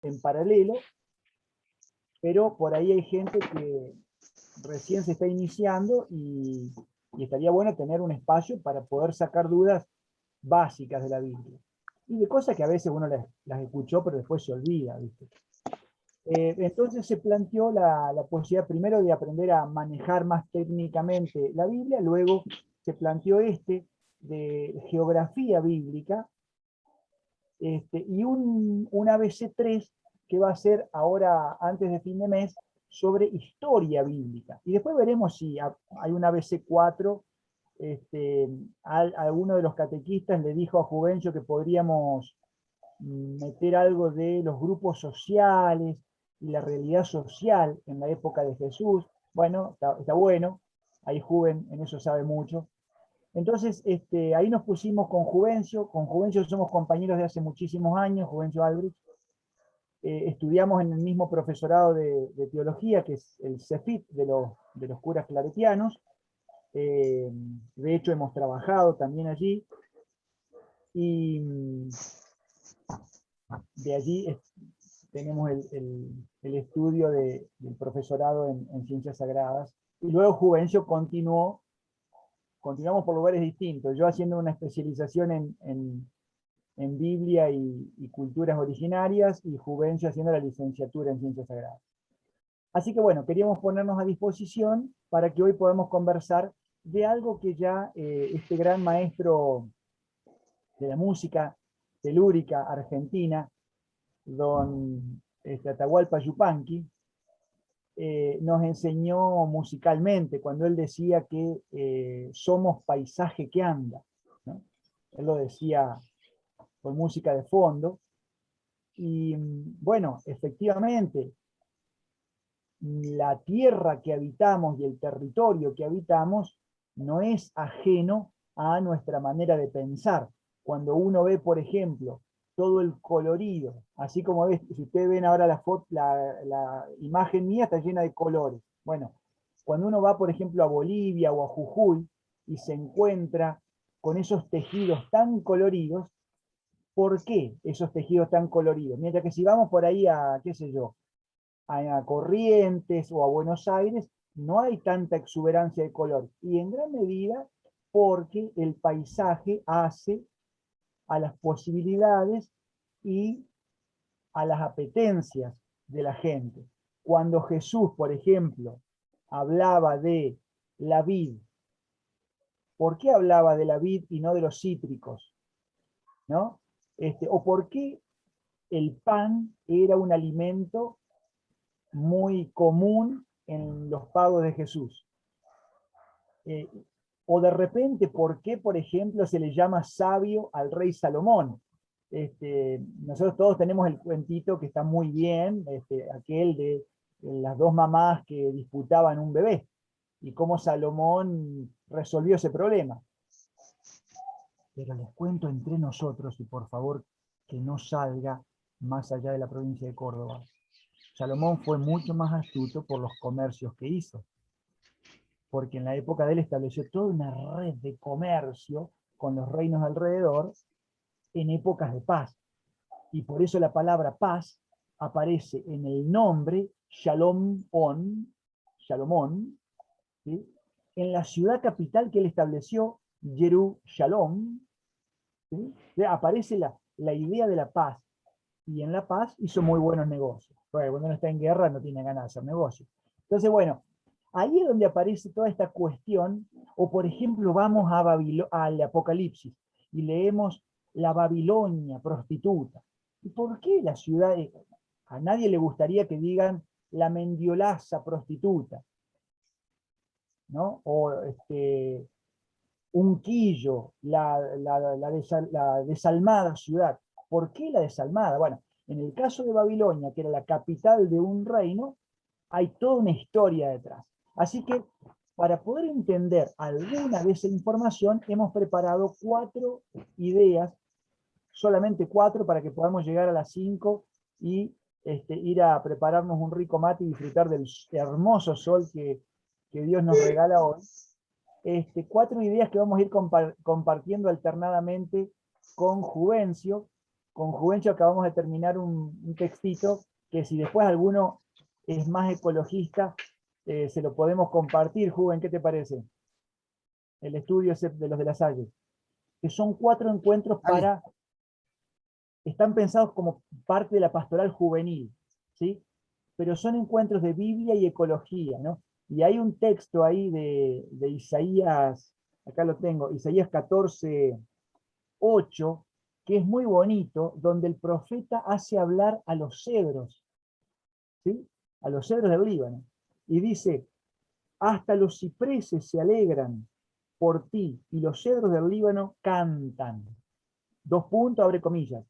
en paralelo, pero por ahí hay gente que recién se está iniciando y estaría bueno tener un espacio para poder sacar dudas básicas de la Biblia. Y de cosas que a veces uno las escuchó, pero después se olvida, ¿viste? Entonces se planteó la posibilidad primero de aprender a manejar más técnicamente la Biblia, luego se planteó de geografía bíblica, y un ABC3 que va a ser ahora, antes de fin de mes, sobre historia bíblica. Y después veremos si hay un ABC4. Alguno de los catequistas le dijo a Juvencio que podríamos meter algo de los grupos sociales y la realidad social en la época de Jesús. Bueno, está bueno, ahí Juven en eso sabe mucho. Entonces, ahí nos pusimos con Juvencio somos compañeros de hace muchísimos años, Juvencio Albrecht. Estudiamos en el mismo profesorado de teología, que es el CEFIT de los curas claretianos. De hecho, hemos trabajado también allí, y de allí tenemos el estudio del profesorado en Ciencias Sagradas. Y luego Juvencio continuamos por lugares distintos, yo haciendo una especialización en Biblia y culturas originarias, y Juvencio haciendo la licenciatura en Ciencias Sagradas. Así que bueno, queríamos ponernos a disposición para que hoy podamos conversar de algo que ya este gran maestro de la música telúrica argentina, don Atahualpa Yupanqui, nos enseñó musicalmente, cuando él decía que somos paisaje que anda, ¿no? Él lo decía con música de fondo, y bueno, efectivamente, la tierra que habitamos y el territorio que habitamos no es ajeno a nuestra manera de pensar. Cuando uno ve, por ejemplo, todo el colorido, así como ves, si ustedes ven ahora la imagen mía está llena de colores. Bueno, cuando uno va, por ejemplo, a Bolivia o a Jujuy y se encuentra con esos tejidos tan coloridos, ¿por qué esos tejidos tan coloridos? Mientras que si vamos por ahí a, qué sé yo, a Corrientes o a Buenos Aires, no hay tanta exuberancia de color. Y en gran medida porque el paisaje hace a las posibilidades y a las apetencias de la gente. Cuando Jesús, por ejemplo, hablaba de la vid, ¿por qué hablaba de la vid y no de los cítricos? ¿No? O por qué el pan era un alimento muy común en los pagos de Jesús. O de repente, ¿por qué, por ejemplo, se le llama sabio al rey Salomón? Nosotros todos tenemos el cuentito que está muy bien, aquel de las dos mamás que disputaban un bebé, y cómo Salomón resolvió ese problema. Pero les cuento entre nosotros, y por favor que no salga más allá de la provincia de Córdoba. Salomón fue mucho más astuto por los comercios que hizo, porque en la época de él estableció toda una red de comercio con los reinos alrededor en épocas de paz. Y por eso la palabra paz aparece en el nombre Shalomón, ¿sí? En la ciudad capital que él estableció, Jerusalén, ¿sí? Aparece la idea de la paz, y en la paz hizo muy buenos negocios. Porque cuando uno está en guerra no tiene ganas de hacer negocios. Entonces, bueno, ahí es donde aparece toda esta cuestión. O por ejemplo, vamos al Apocalipsis y leemos la Babilonia prostituta. ¿Y por qué la ciudad? A nadie le gustaría que digan la Mendiolaza prostituta, ¿no? O Unquillo, la desalmada ciudad. ¿Por qué la desalmada? Bueno, en el caso de Babilonia, que era la capital de un reino, hay toda una historia detrás. Así que, para poder entender alguna de esa información, hemos preparado 4 ideas, solamente 4, para que podamos llegar a las 5 y ir a prepararnos un rico mate y disfrutar del hermoso sol que Dios nos regala hoy. 4 ideas que vamos a ir compartiendo alternadamente con Juvencio, con Juvencio acabamos de terminar un textito que si después alguno es más ecologista, se lo podemos compartir. Juven, ¿qué te parece? El estudio ese de los de la Salle. Que son 4 encuentros Dale. están pensados como parte de la pastoral juvenil, ¿sí? Pero son encuentros de Biblia y ecología, ¿no? Y hay un texto ahí de Isaías, acá lo tengo, Isaías 14:8, que es muy bonito, donde el profeta hace hablar a los cedros, ¿sí? A los cedros del Líbano. Y dice, hasta los cipreses se alegran por ti, y los cedros del Líbano cantan. 2 puntos, abre comillas.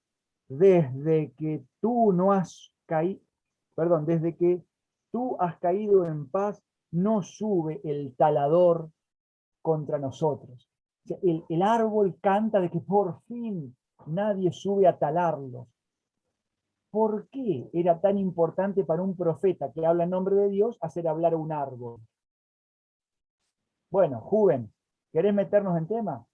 Desde que tú no has caído, perdón, desde que tú has caído en paz, no sube el talador contra nosotros. O sea, el árbol canta de que por fin nadie sube a talarlo. ¿Por qué era tan importante para un profeta que habla en nombre de Dios hacer hablar a un árbol? Bueno, Juven, ¿querés meternos en tema?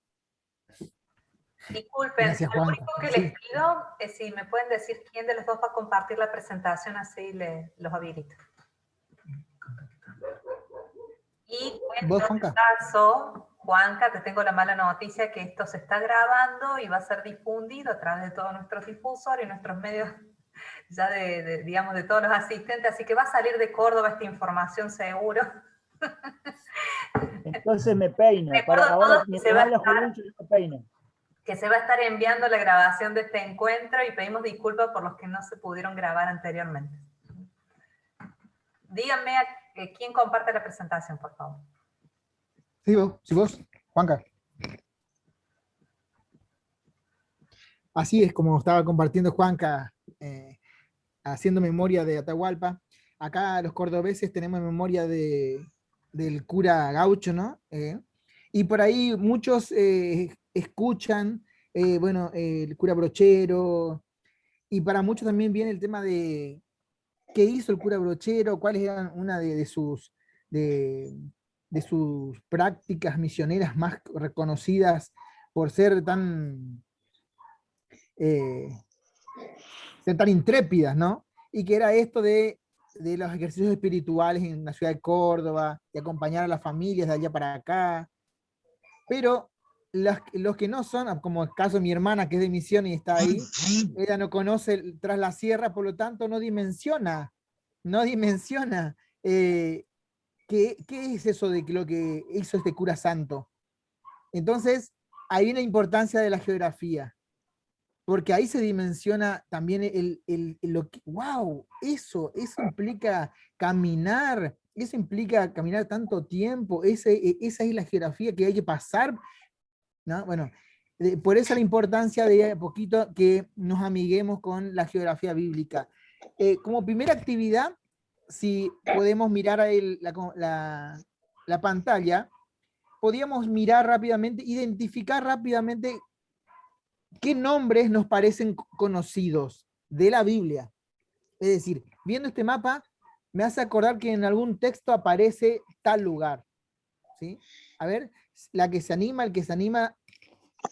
Disculpen, Gracias, lo Juanca. único que Sí. les pido es si me pueden decir quién de los dos va a compartir la presentación, así los habilito. Y ¿Vos, cuento en Juanca? caso, Juanca, te tengo la mala noticia que esto se está grabando y va a ser difundido a través de todos nuestros difusores y nuestros medios ya digamos, de todos los asistentes, así que va a salir de Córdoba esta información seguro. Entonces me peino. Para Recuerdo ahora, todos mientras habla Juvencio, yo me peino. que se va a estar enviando la grabación de este encuentro y pedimos disculpas por los que no se pudieron grabar anteriormente. Díganme quién comparte la presentación, por favor. Sí, vos, Juanca. Así es como estaba compartiendo Juanca, haciendo memoria de Atahualpa. Acá los cordobeses tenemos memoria del cura Gaucho, ¿no? Y por ahí muchos escuchan, bueno, el cura Brochero, y para muchos también viene el tema de qué hizo el cura Brochero, cuáles eran una de, de sus prácticas misioneras más reconocidas por eh, ser tan intrépidas, ¿no? Y que era esto de los ejercicios espirituales en la ciudad de Córdoba, de acompañar a las familias de allá para acá. Pero los que no son, como el caso de mi hermana que es de misión y está ahí, ella no conoce Tras la Sierra, por lo tanto no dimensiona qué es eso de lo que hizo este cura santo. Entonces, hay una importancia de la geografía, porque ahí se dimensiona también lo que, wow, eso implica caminar, eso implica caminar tanto tiempo, esa es la geografía que hay que pasar, ¿no? Bueno, por eso la importancia de a poquito que nos amiguemos con la geografía bíblica. Como primera actividad, si podemos mirar ahí la pantalla, podríamos mirar rápidamente, identificar rápidamente qué nombres nos parecen conocidos de la Biblia. Es decir, viendo este mapa, me hace acordar que en algún texto aparece tal lugar. ¿Sí? A ver, el que se anima,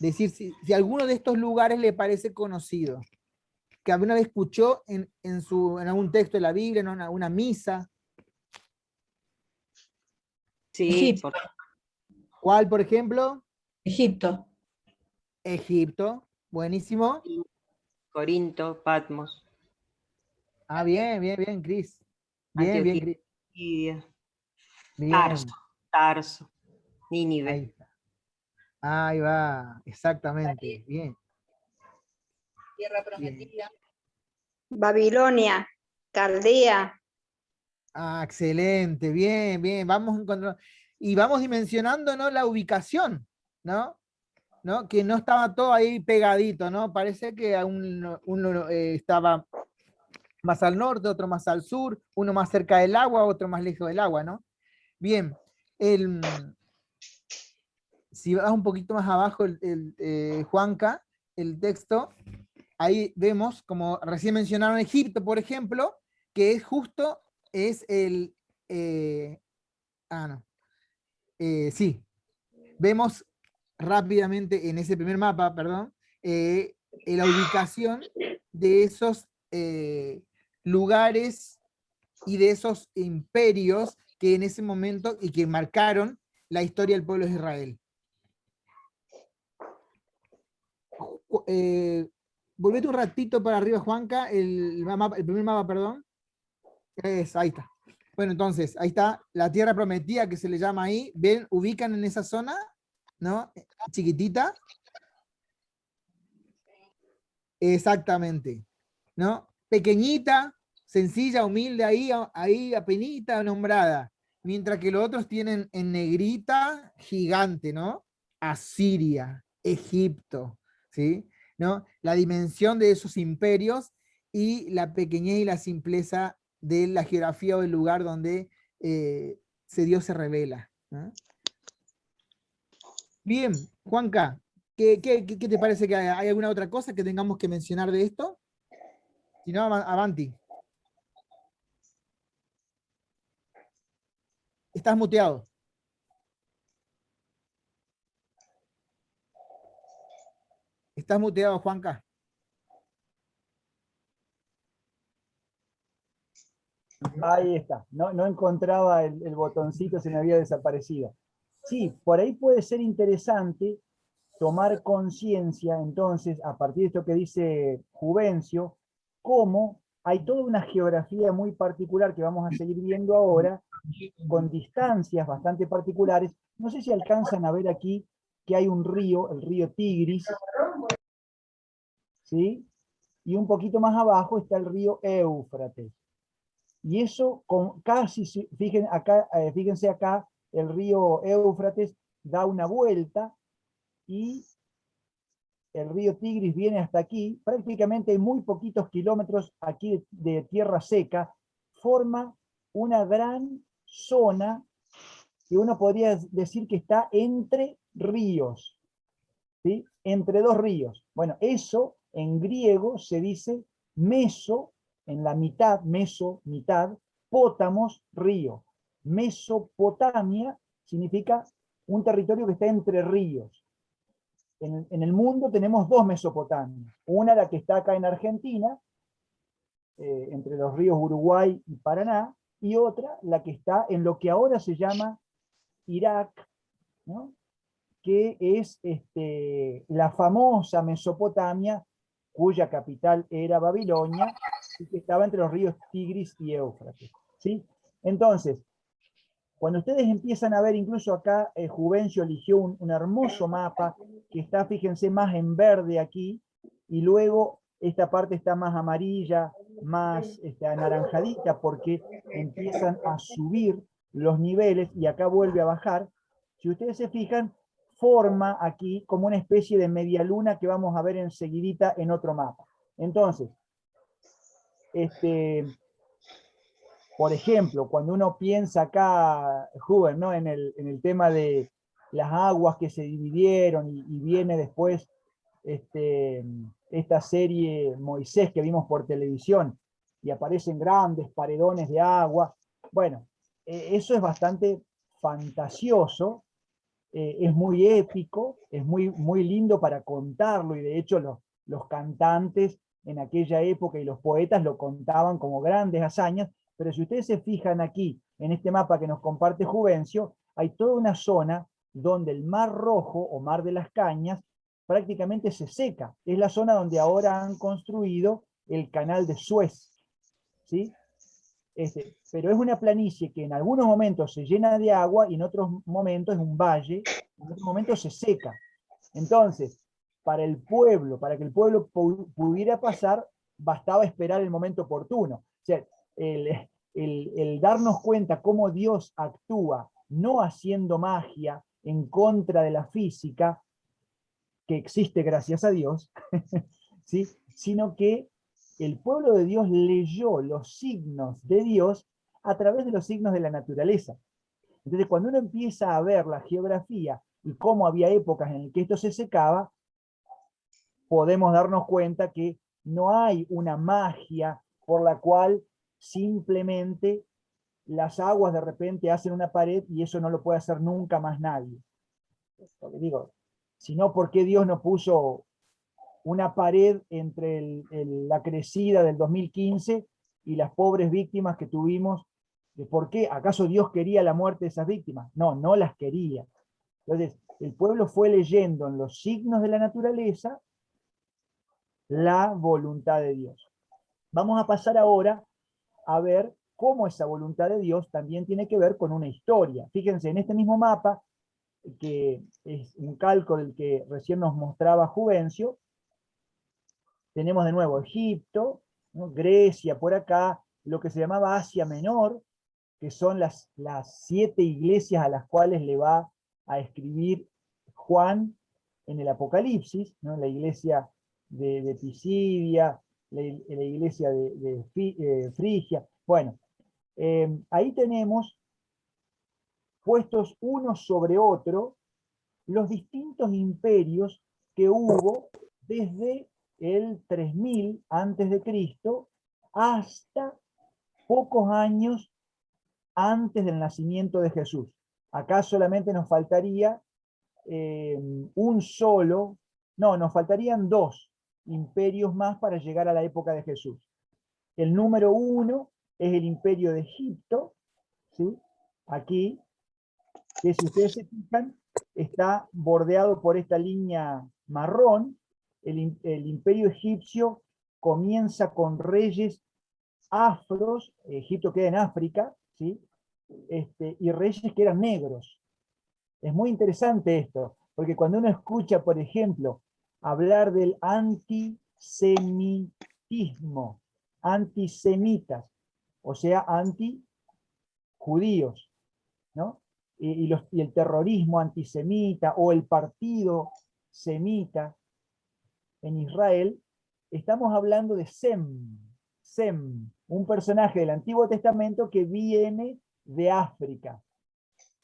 decir si alguno de estos lugares le parece conocido, que alguna vez escuchó en algún texto de la Biblia, en una misa. Sí, Egipto. ¿Cuál, por ejemplo? Egipto. Egipto. Buenísimo. Corinto, Patmos, Ah, bien, Cris. Bien, Antioquía, Cris. Lidia, Bien. Tarso, Nínive. Ahí está. Ahí va, exactamente. Bien. Tierra Prometida. Babilonia, Caldea. Ah, excelente, bien. Vamos encontrando. Y vamos dimensionando, ¿no? La ubicación, ¿no? Que no estaba todo ahí pegadito, ¿no? Parece que uno estaba más al norte, otro más al sur, uno más cerca del agua, otro más lejos del agua, ¿no? Bien, si vas un poquito más abajo, Juanca, el texto, ahí vemos, como recién mencionaron Egipto, por ejemplo, que es sí, vemos rápidamente en ese primer mapa, perdón, la ubicación de esos lugares y de esos imperios que en ese momento y que marcaron la historia del pueblo de Israel. Volvete un ratito para arriba, Juanca, el primer mapa, perdón. Ahí está. Bueno, entonces, ahí está la tierra prometida que se le llama ahí. ¿Ven? Ubican en esa zona, ¿no? Chiquitita. Exactamente, ¿no? Pequeñita, sencilla, humilde, ahí apenita nombrada. Mientras que los otros tienen en negrita, gigante, ¿no? Asiria, Egipto, ¿sí? ¿No? La dimensión de esos imperios y la pequeñez y la simpleza de la geografía o del lugar donde Dios se revela, ¿no? Bien, Juanca, ¿qué te parece que hay alguna otra cosa que tengamos que mencionar de esto? Si no, avanti. Estás muteado. Estás muteado, Juanca. Ahí está. No encontraba el botoncito, se me había desaparecido. Sí, por ahí puede ser interesante tomar conciencia, entonces, a partir de esto que dice Juvencio, cómo hay toda una geografía muy particular que vamos a seguir viendo ahora, con distancias bastante particulares. No sé si alcanzan a ver aquí que hay un río, el río Tigris, ¿sí? Y un poquito más abajo está el río Éufrates. Y eso casi, fíjense acá, el río Éufrates da una vuelta y el río Tigris viene hasta aquí, prácticamente hay muy poquitos kilómetros aquí de tierra seca, forma una gran zona que uno podría decir que está entre ríos, ¿sí? Entre dos ríos. Bueno, eso en griego se dice meso, en la mitad, mitad, pótamos, río. Mesopotamia significa un territorio que está entre ríos. En el mundo tenemos dos Mesopotamias. Una, la que está acá en Argentina, entre los ríos Uruguay y Paraná, y otra, la que está en lo que ahora se llama Irak, ¿no? Que es la famosa Mesopotamia, cuya capital era Babilonia, y que estaba entre los ríos Tigris y Éufrates, ¿sí? Entonces, cuando ustedes empiezan a ver, incluso acá Juvencio eligió un hermoso mapa que está, fíjense, más en verde aquí, y luego esta parte está más amarilla, más anaranjadita, porque empiezan a subir los niveles y acá vuelve a bajar. Si ustedes se fijan, forma aquí como una especie de media luna que vamos a ver enseguidita en otro mapa. Entonces, por ejemplo, cuando uno piensa acá, Juven, ¿no? en el tema de las aguas que se dividieron y viene después esta serie Moisés que vimos por televisión y aparecen grandes paredones de agua. Bueno, eso es bastante fantasioso, es muy épico, es muy lindo para contarlo, y de hecho los cantantes en aquella época y los poetas lo contaban como grandes hazañas. Pero si ustedes se fijan aquí, en este mapa que nos comparte Juvencio, hay toda una zona donde el Mar Rojo o Mar de las Cañas prácticamente se seca. Es la zona donde ahora han construido el canal de Suez, ¿sí? Pero es una planicie que en algunos momentos se llena de agua y en otros momentos es un valle, en otros momentos se seca. Entonces, para que el pueblo pudiera pasar, bastaba esperar el momento oportuno. O sea, el darnos cuenta cómo Dios actúa, no haciendo magia en contra de la física, que existe gracias a Dios, ¿sí? Sino que el pueblo de Dios leyó los signos de Dios a través de los signos de la naturaleza. Entonces, cuando uno empieza a ver la geografía y cómo había épocas en las que esto se secaba, podemos darnos cuenta que no hay una magia por la cual simplemente las aguas de repente hacen una pared y eso no lo puede hacer nunca más nadie. Porque digo, si no, ¿por qué Dios no puso una pared entre la crecida del 2015 y las pobres víctimas que tuvimos. ¿Por qué? ¿Acaso Dios quería la muerte de esas víctimas? No, no las quería. Entonces, el pueblo fue leyendo en los signos de la naturaleza la voluntad de Dios. Vamos a pasar ahora a ver cómo esa voluntad de Dios también tiene que ver con una historia. Fíjense, en este mismo mapa, que es un calco del que recién nos mostraba Juvencio, tenemos de nuevo Egipto, ¿no? Grecia por acá, lo que se llamaba Asia Menor, que son las 7 iglesias a las cuales le va a escribir Juan en el Apocalipsis, ¿no? La iglesia de Pisidia, la iglesia de Frigia. Bueno, ahí tenemos puestos uno sobre otro los distintos imperios que hubo desde el 3000 antes de Cristo hasta pocos años antes del nacimiento de Jesús. Acá solamente nos faltaría nos faltarían 2 imperios más para llegar a la época de Jesús. El número 1 es el imperio de Egipto, ¿sí? Aquí, que si ustedes se fijan, está bordeado por esta línea marrón. El imperio egipcio comienza con reyes afros, Egipto queda en África, ¿sí? Y reyes que eran negros. Es muy interesante esto, porque cuando uno escucha, por ejemplo, hablar del antisemitismo, antisemitas, o sea, anti-judíos, ¿no? Y el terrorismo antisemita o el partido semita en Israel, estamos hablando de Sem, un personaje del Antiguo Testamento que viene de África.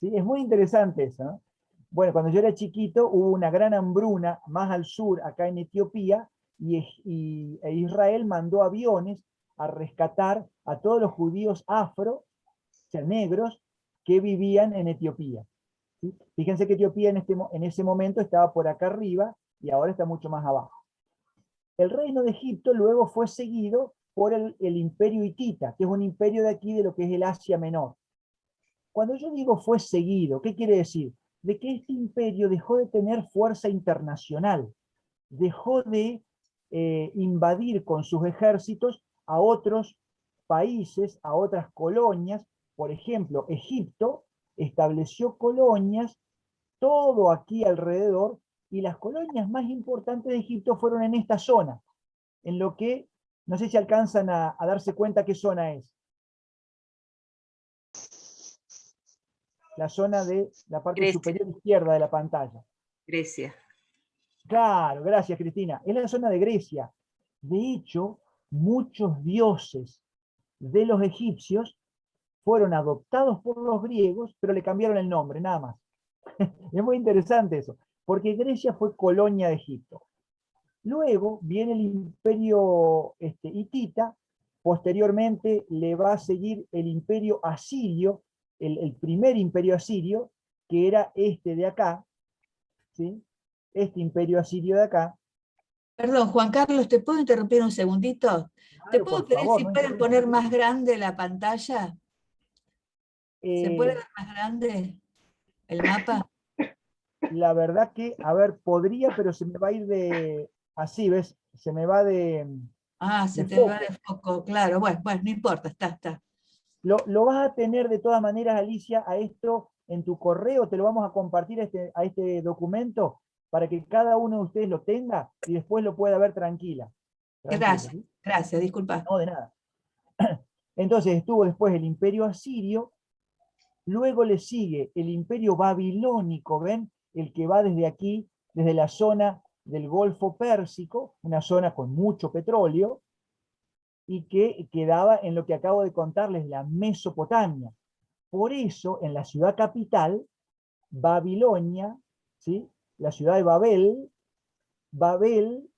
¿Sí? Es muy interesante eso, ¿no? Bueno, cuando yo era chiquito hubo una gran hambruna más al sur, acá en Etiopía, e Israel mandó aviones a rescatar a todos los judíos afro, o sea, negros, que vivían en Etiopía. ¿Sí? Fíjense que Etiopía en ese momento estaba por acá arriba y ahora está mucho más abajo. El reino de Egipto luego fue seguido por el imperio hitita, que es un imperio de aquí de lo que es el Asia Menor. Cuando yo digo fue seguido, ¿qué quiere decir? De que este imperio dejó de tener fuerza internacional, dejó de invadir con sus ejércitos a otros países, a otras colonias. Por ejemplo, Egipto estableció colonias todo aquí alrededor, y las colonias más importantes de Egipto fueron en esta zona, en lo que, no sé si alcanzan a darse cuenta qué zona es. La zona de la parte Grecia. superior izquierda de la pantalla. Grecia. Claro, gracias Cristina. Es la zona de Grecia. De hecho, muchos dioses de los egipcios fueron adoptados por los griegos, pero le cambiaron el nombre, nada más. Es muy interesante eso, porque Grecia fue colonia de Egipto. Luego viene el imperio hitita, posteriormente le va a seguir el imperio asirio, el primer imperio asirio, que era este de acá, ¿sí? Este imperio asirio de acá. Perdón, Juan Carlos, ¿te puedo interrumpir un segundito? ¿Te Claro, puedo por pedir favor, si no pueden interrumpa. poner más grande la pantalla? ¿Se puede Eh, ver más grande el mapa? la verdad que, a ver, podría, pero se me va a ir de, así, ¿ves? Se me va de Ah, se te va foco. de foco, claro. Bueno, no importa, está. Lo vas a tener de todas maneras, Alicia, a esto en tu correo, te lo vamos a compartir a este documento para que cada uno de ustedes lo tenga y después lo pueda ver tranquilo, Gracias, ¿sí? gracias, disculpa. No, de nada. Entonces estuvo después el imperio asirio, luego le sigue el imperio babilónico, ¿ven? El que va desde aquí, desde la zona del Golfo Pérsico, una zona con mucho petróleo, y que quedaba en lo que acabo de contarles, la Mesopotamia. Por eso, en la ciudad capital, Babilonia, ¿sí? La ciudad de Babel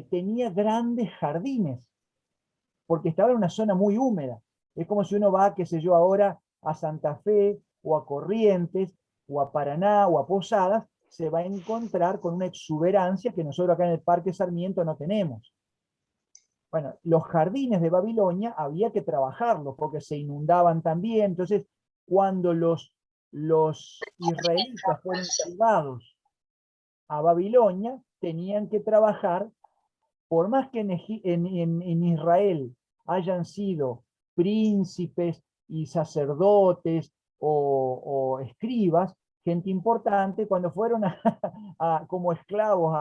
tenía grandes jardines, porque estaba en una zona muy húmeda. Es como si uno va, qué sé yo, ahora a Santa Fe, o a Corrientes, o a Paraná, o a Posadas, se va a encontrar con una exuberancia que nosotros acá en el Parque Sarmiento no tenemos. Bueno, los jardines de Babilonia había que trabajarlos porque se inundaban también. Entonces, cuando los israelitas fueron llevados a Babilonia, tenían que trabajar, por más que en Israel hayan sido príncipes y sacerdotes o escribas, gente importante, cuando fueron como esclavos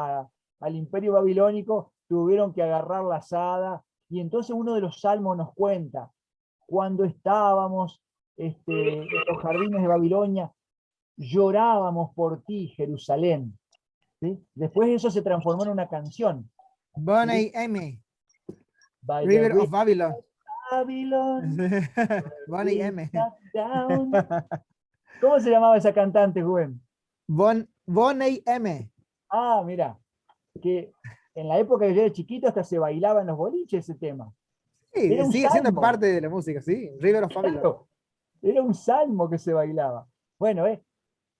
al imperio babilónico, tuvieron que agarrar la azada, y entonces uno de los salmos nos cuenta, cuando estábamos en los jardines de Babilonia, llorábamos por ti, Jerusalén. ¿Sí? Después eso se transformó en una canción. Bonnie M. By the River of river Babylon. of Babylon, Bonnie we M. sat down. ¿Cómo se llamaba esa cantante, Juven? Bonnie M. Ah, mira, que en la época que yo era chiquito hasta se bailaba en los boliches ese tema. Era Sí, un sigue siendo salmo. parte de la música, sí. River of Babylon. Claro, era un salmo que se bailaba. Bueno,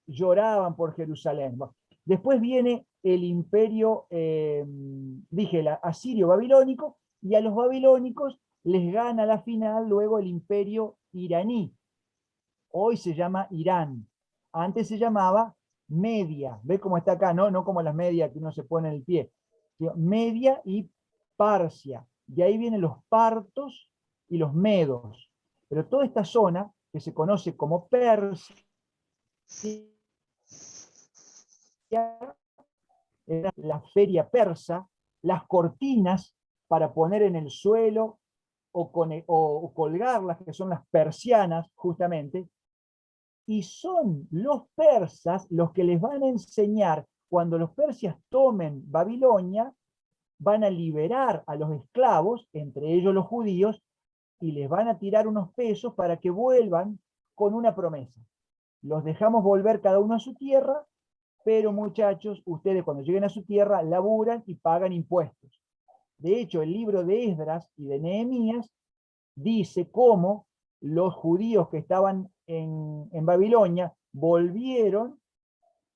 lloraban por Jerusalén. Bueno, después viene el imperio, dije, el asirio babilónico, y a los babilónicos les gana la final luego el imperio iraní. Hoy se llama Irán. Antes se llamaba Media. ¿Ves cómo está acá? No como las medias que uno se pone en el pie. Media y Parsia. De ahí vienen los partos y los medos. Pero toda esta zona, que se conoce como Persia, era la feria persa, las cortinas para poner en el suelo o colgarlas, que son las persianas, justamente, y son los persas los que les van a enseñar, cuando los persias tomen Babilonia, van a liberar a los esclavos, entre ellos los judíos, y les van a tirar unos pesos para que vuelvan con una promesa. Los dejamos volver cada uno a su tierra, pero muchachos, ustedes cuando lleguen a su tierra laburan y pagan impuestos. De hecho, el libro de Esdras y de Nehemías dice cómo los judíos que estaban en Babilonia volvieron,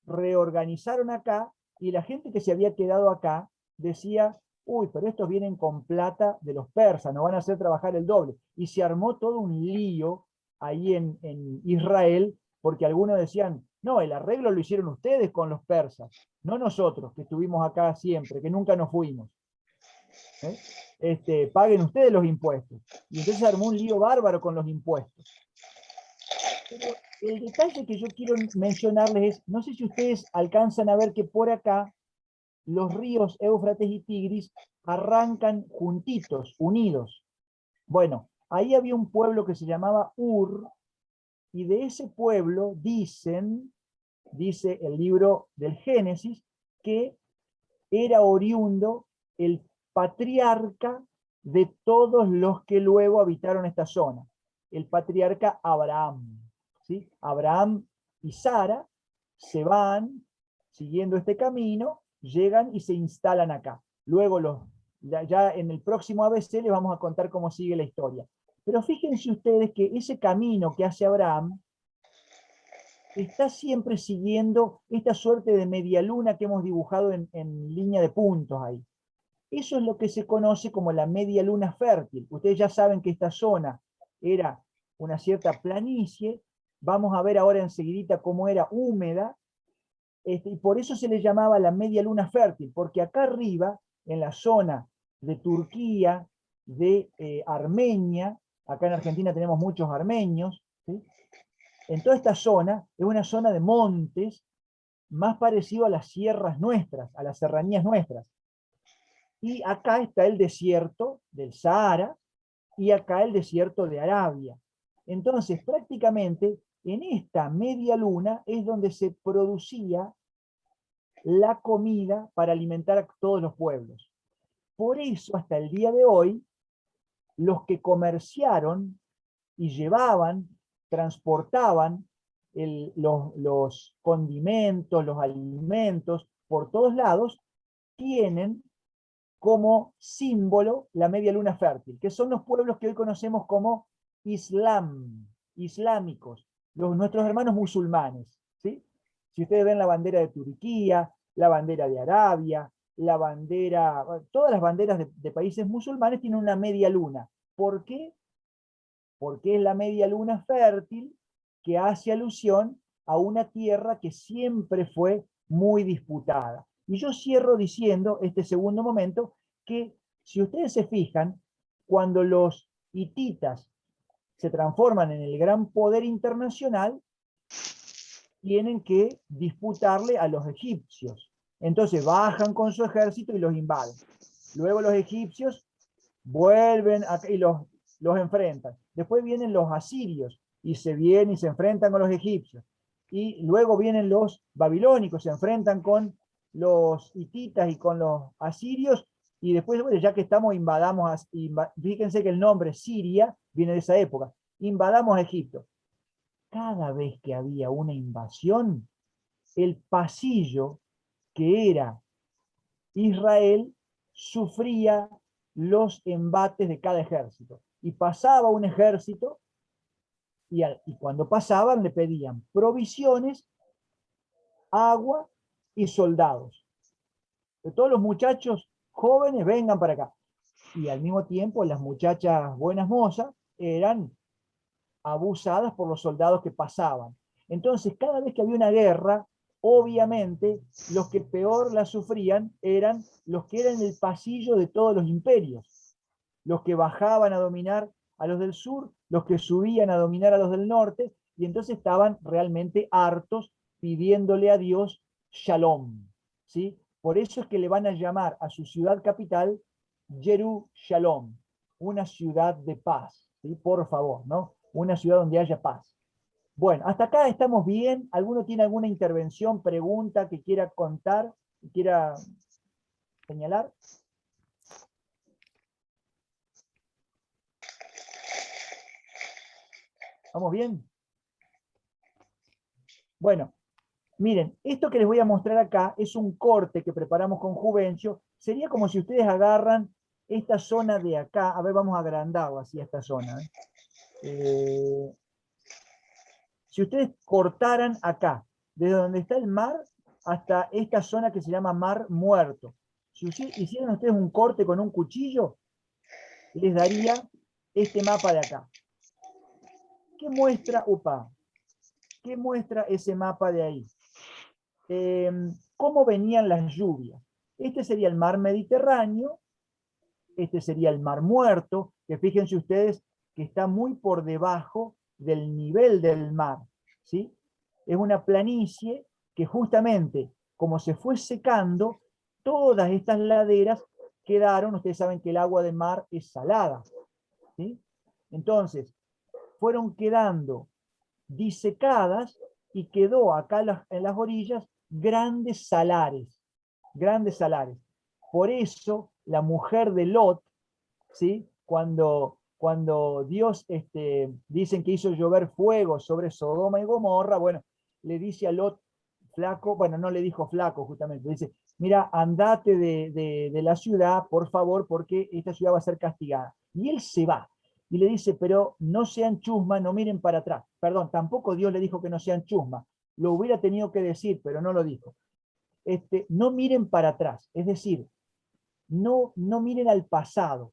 reorganizaron acá, y la gente que se había quedado acá decía, uy, pero estos vienen con plata de los persas, nos van a hacer trabajar el doble. Y se armó todo un lío ahí en Israel, porque algunos decían, no, el arreglo lo hicieron ustedes con los persas, no nosotros, que estuvimos acá siempre, que nunca nos fuimos. Paguen ustedes los impuestos. Y entonces se armó un lío bárbaro con los impuestos. Pero el detalle que yo quiero mencionarles es, no sé si ustedes alcanzan a ver que por acá los ríos Éufrates y Tigris arrancan juntitos, unidos. Bueno, ahí había un pueblo que se llamaba Ur, y de ese pueblo dice el libro del Génesis, que era oriundo el patriarca de todos los que luego habitaron esta zona, el patriarca Abraham. ¿Sí? Abraham y Sara se van siguiendo este camino, llegan y se instalan acá. Luego ya en el próximo ABC les vamos a contar cómo sigue la historia. Pero fíjense ustedes que ese camino que hace Abraham está siempre siguiendo esta suerte de media luna que hemos dibujado en línea de puntos ahí. Eso es lo que se conoce como la media luna fértil. Ustedes ya saben que esta zona era una cierta planicie, vamos a ver ahora enseguidita cómo era húmeda, y por eso se le llamaba la media luna fértil, porque acá arriba, en la zona de Turquía, de Armenia, acá en Argentina tenemos muchos armenios, ¿sí? En toda esta zona, es una zona de montes, más parecido a las sierras nuestras, a las serranías nuestras. Y acá está el desierto del Sahara, y acá el desierto de Arabia. Entonces, prácticamente, en esta media luna es donde se producía la comida para alimentar a todos los pueblos. Por eso, hasta el día de hoy, los que comerciaron y llevaban, transportaban los condimentos, los alimentos, por todos lados, tienen como símbolo la media luna fértil, que son los pueblos que hoy conocemos como islámicos, nuestros hermanos musulmanes, ¿sí? Si ustedes ven la bandera de Turquía, la bandera de Arabia, la bandera, todas las banderas de países musulmanes tienen una media luna. ¿Por qué? Porque es la media luna fértil que hace alusión a una tierra que siempre fue muy disputada. Y yo cierro diciendo, este segundo momento, que si ustedes se fijan, cuando los hititas se transforman en el gran poder internacional, tienen que disputarle a los egipcios. Entonces bajan con su ejército y los invaden. Luego los egipcios vuelven y los enfrentan. Después vienen los asirios y se vienen y se enfrentan con los egipcios. Y luego vienen los babilónicos, se enfrentan con los hititas y con los asirios. Y después, bueno, ya que estamos, fíjense que el nombre Siria viene de esa época. Invadamos a Egipto. Cada vez que había una invasión, el pasillo que era Israel sufría los embates de cada ejército. Y pasaba un ejército, y cuando pasaban le pedían provisiones, agua y soldados. De todos los muchachos jóvenes vengan para acá. Y al mismo tiempo las muchachas buenas mozas eran abusadas por los soldados que pasaban. Entonces, cada vez que había una guerra, obviamente, los que peor la sufrían eran los que eran el pasillo de todos los imperios. Los que bajaban a dominar a los del sur, los que subían a dominar a los del norte, y entonces estaban realmente hartos pidiéndole a Dios Shalom. ¿Sí? Por eso es que le van a llamar a su ciudad capital Jerusalén, una ciudad de paz. ¿Sí? Por favor, ¿no? Una ciudad donde haya paz. Bueno, hasta acá estamos bien. ¿Alguno tiene alguna intervención, pregunta que quiera contar, que quiera señalar? ¿Vamos bien? Bueno, miren, esto que les voy a mostrar acá es un corte que preparamos con Juvencio. Sería como si ustedes agarran esta zona de acá. A ver, vamos a agrandarlo así esta zona. Si ustedes cortaran acá, desde donde está el mar hasta esta zona que se llama Mar Muerto, si hicieran ustedes un corte con un cuchillo, les daría este mapa de acá. ¿Qué muestra? ¿Qué muestra ese mapa de ahí? ¿Cómo venían las lluvias? Este sería el mar Mediterráneo, este sería el Mar Muerto, que fíjense ustedes que está muy por debajo del nivel del mar, ¿sí? Es una planicie que justamente, como se fue secando, todas estas laderas quedaron, ustedes saben que el agua de mar es salada, ¿sí? Entonces, fueron quedando disecadas y quedó acá en las orillas grandes salares, grandes salares. Por eso la mujer de Lot, ¿sí? Cuando Dios dicen que hizo llover fuego sobre Sodoma y Gomorra, bueno, le dice a Lot, flaco, bueno, no le dijo flaco justamente, le dice, mira, andate de la ciudad, por favor, porque esta ciudad va a ser castigada. Y él se va. Y le dice, pero no sean chusma, no miren para atrás. Perdón, tampoco Dios le dijo que no sean chusma. Lo hubiera tenido que decir, pero no lo dijo. No miren para atrás. Es decir, no miren al pasado.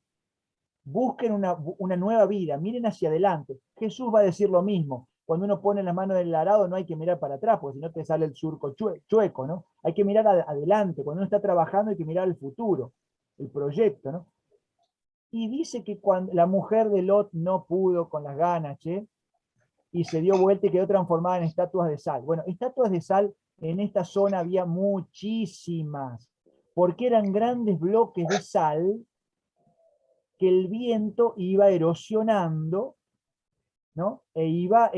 Busquen una nueva vida, miren hacia adelante. Jesús va a decir lo mismo. Cuando uno pone la mano en el arado no hay que mirar para atrás, porque si no te sale el surco chueco, ¿no? Hay que mirar adelante. Cuando uno está trabajando hay que mirar el futuro, el proyecto, ¿no? Y dice que cuando la mujer de Lot no pudo con las ganas, y se dio vuelta y quedó transformada en estatuas de sal. Bueno, estatuas de sal en esta zona había muchísimas, porque eran grandes bloques de sal que el viento iba erosionando, ¿no? E iba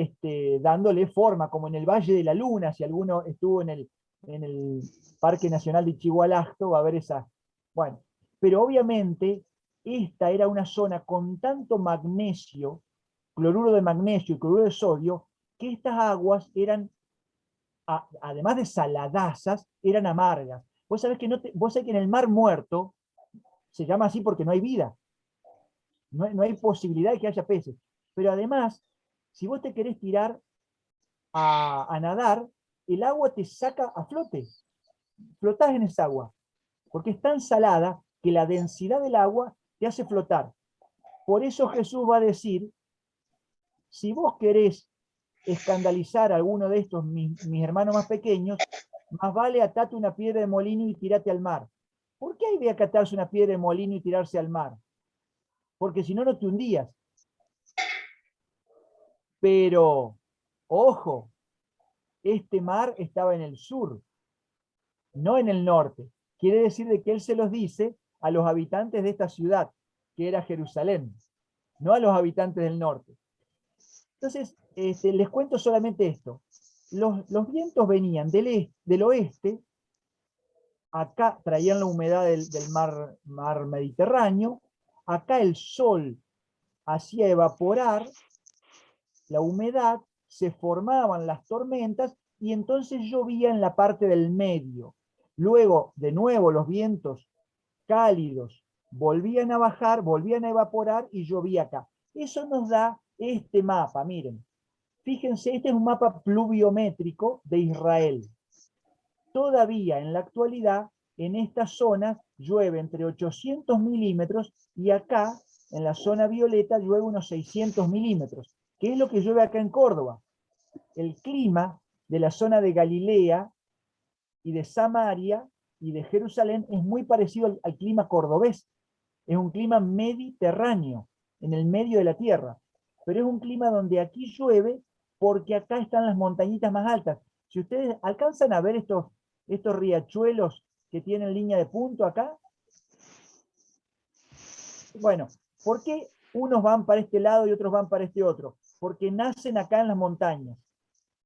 dándole forma, como en el Valle de la Luna, si alguno estuvo en el Parque Nacional de Chihualacto, va a ver esa. Bueno, pero obviamente esta era una zona con tanto magnesio, cloruro de magnesio y cloruro de sodio, que estas aguas eran, además de saladazas, eran amargas. Vos sabés que en el Mar Muerto se llama así porque no hay vida. No hay posibilidad de que haya peces. Pero además, si vos te querés tirar a nadar, el agua te saca a flote. Flotás en esa agua, porque es tan salada que la densidad del agua te hace flotar. Por eso Jesús va a decir, si vos querés escandalizar a alguno de estos, mis hermanos más pequeños, más vale atate una piedra de molino y tirate al mar. ¿Por qué hay de acatarse una piedra de molino y tirarse al mar? Porque si no, no te hundías. Pero, ojo, este mar estaba en el sur, no en el norte. Quiere decir de que él se los dice a los habitantes de esta ciudad, que era Jerusalén, no a los habitantes del norte. Entonces, les cuento solamente esto. Los vientos venían del oeste, acá traían la humedad del mar Mediterráneo, acá el sol hacía evaporar la humedad, se formaban las tormentas y entonces llovía en la parte del medio. Luego, de nuevo, los vientos cálidos volvían a bajar, volvían a evaporar y llovía acá. Eso nos da este mapa, miren. Fíjense, este es un mapa pluviométrico de Israel. Todavía en la actualidad, en esta zona llueve entre 800 milímetros y acá, en la zona violeta, llueve unos 600 milímetros. ¿Qué es lo que llueve acá en Córdoba? El clima de la zona de Galilea y de Samaria y de Jerusalén es muy parecido al clima cordobés. Es un clima mediterráneo, en el medio de la tierra. Pero es un clima donde aquí llueve porque acá están las montañitas más altas. Si ustedes alcanzan a ver estos riachuelos que tienen línea de punto acá, bueno, ¿por qué unos van para este lado y otros van para este otro? Porque nacen acá en las montañas.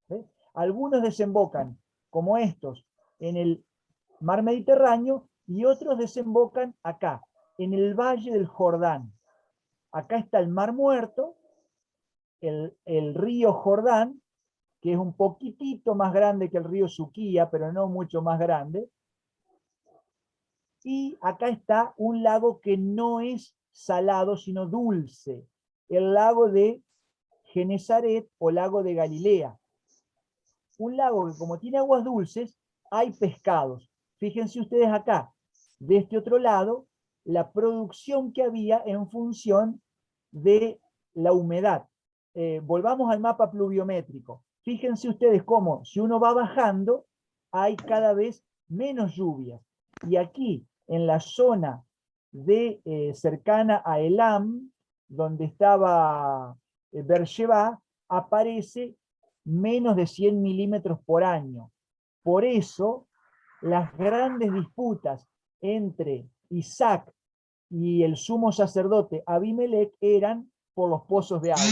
¿Sí? Algunos desembocan, como estos, en el mar Mediterráneo y otros desembocan acá, en el valle del Jordán. Acá está el Mar Muerto, el río Jordán, que es un poquitito más grande que el río Suquía, pero no mucho más grande. Y acá está un lago que no es salado, sino dulce, el lago de Genesaret o lago de Galilea. Un lago que como tiene aguas dulces, hay pescados. Fíjense ustedes acá, de este otro lado, la producción que había en función de la humedad. Volvamos al mapa pluviométrico. Fíjense ustedes cómo, si uno va bajando, hay cada vez menos lluvias. Y aquí, en la zona cercana a Elam, donde estaba Beersheba, aparece menos de 100 milímetros por año. Por eso, las grandes disputas entre Isaac y el sumo sacerdote Abimelech eran por los pozos de agua.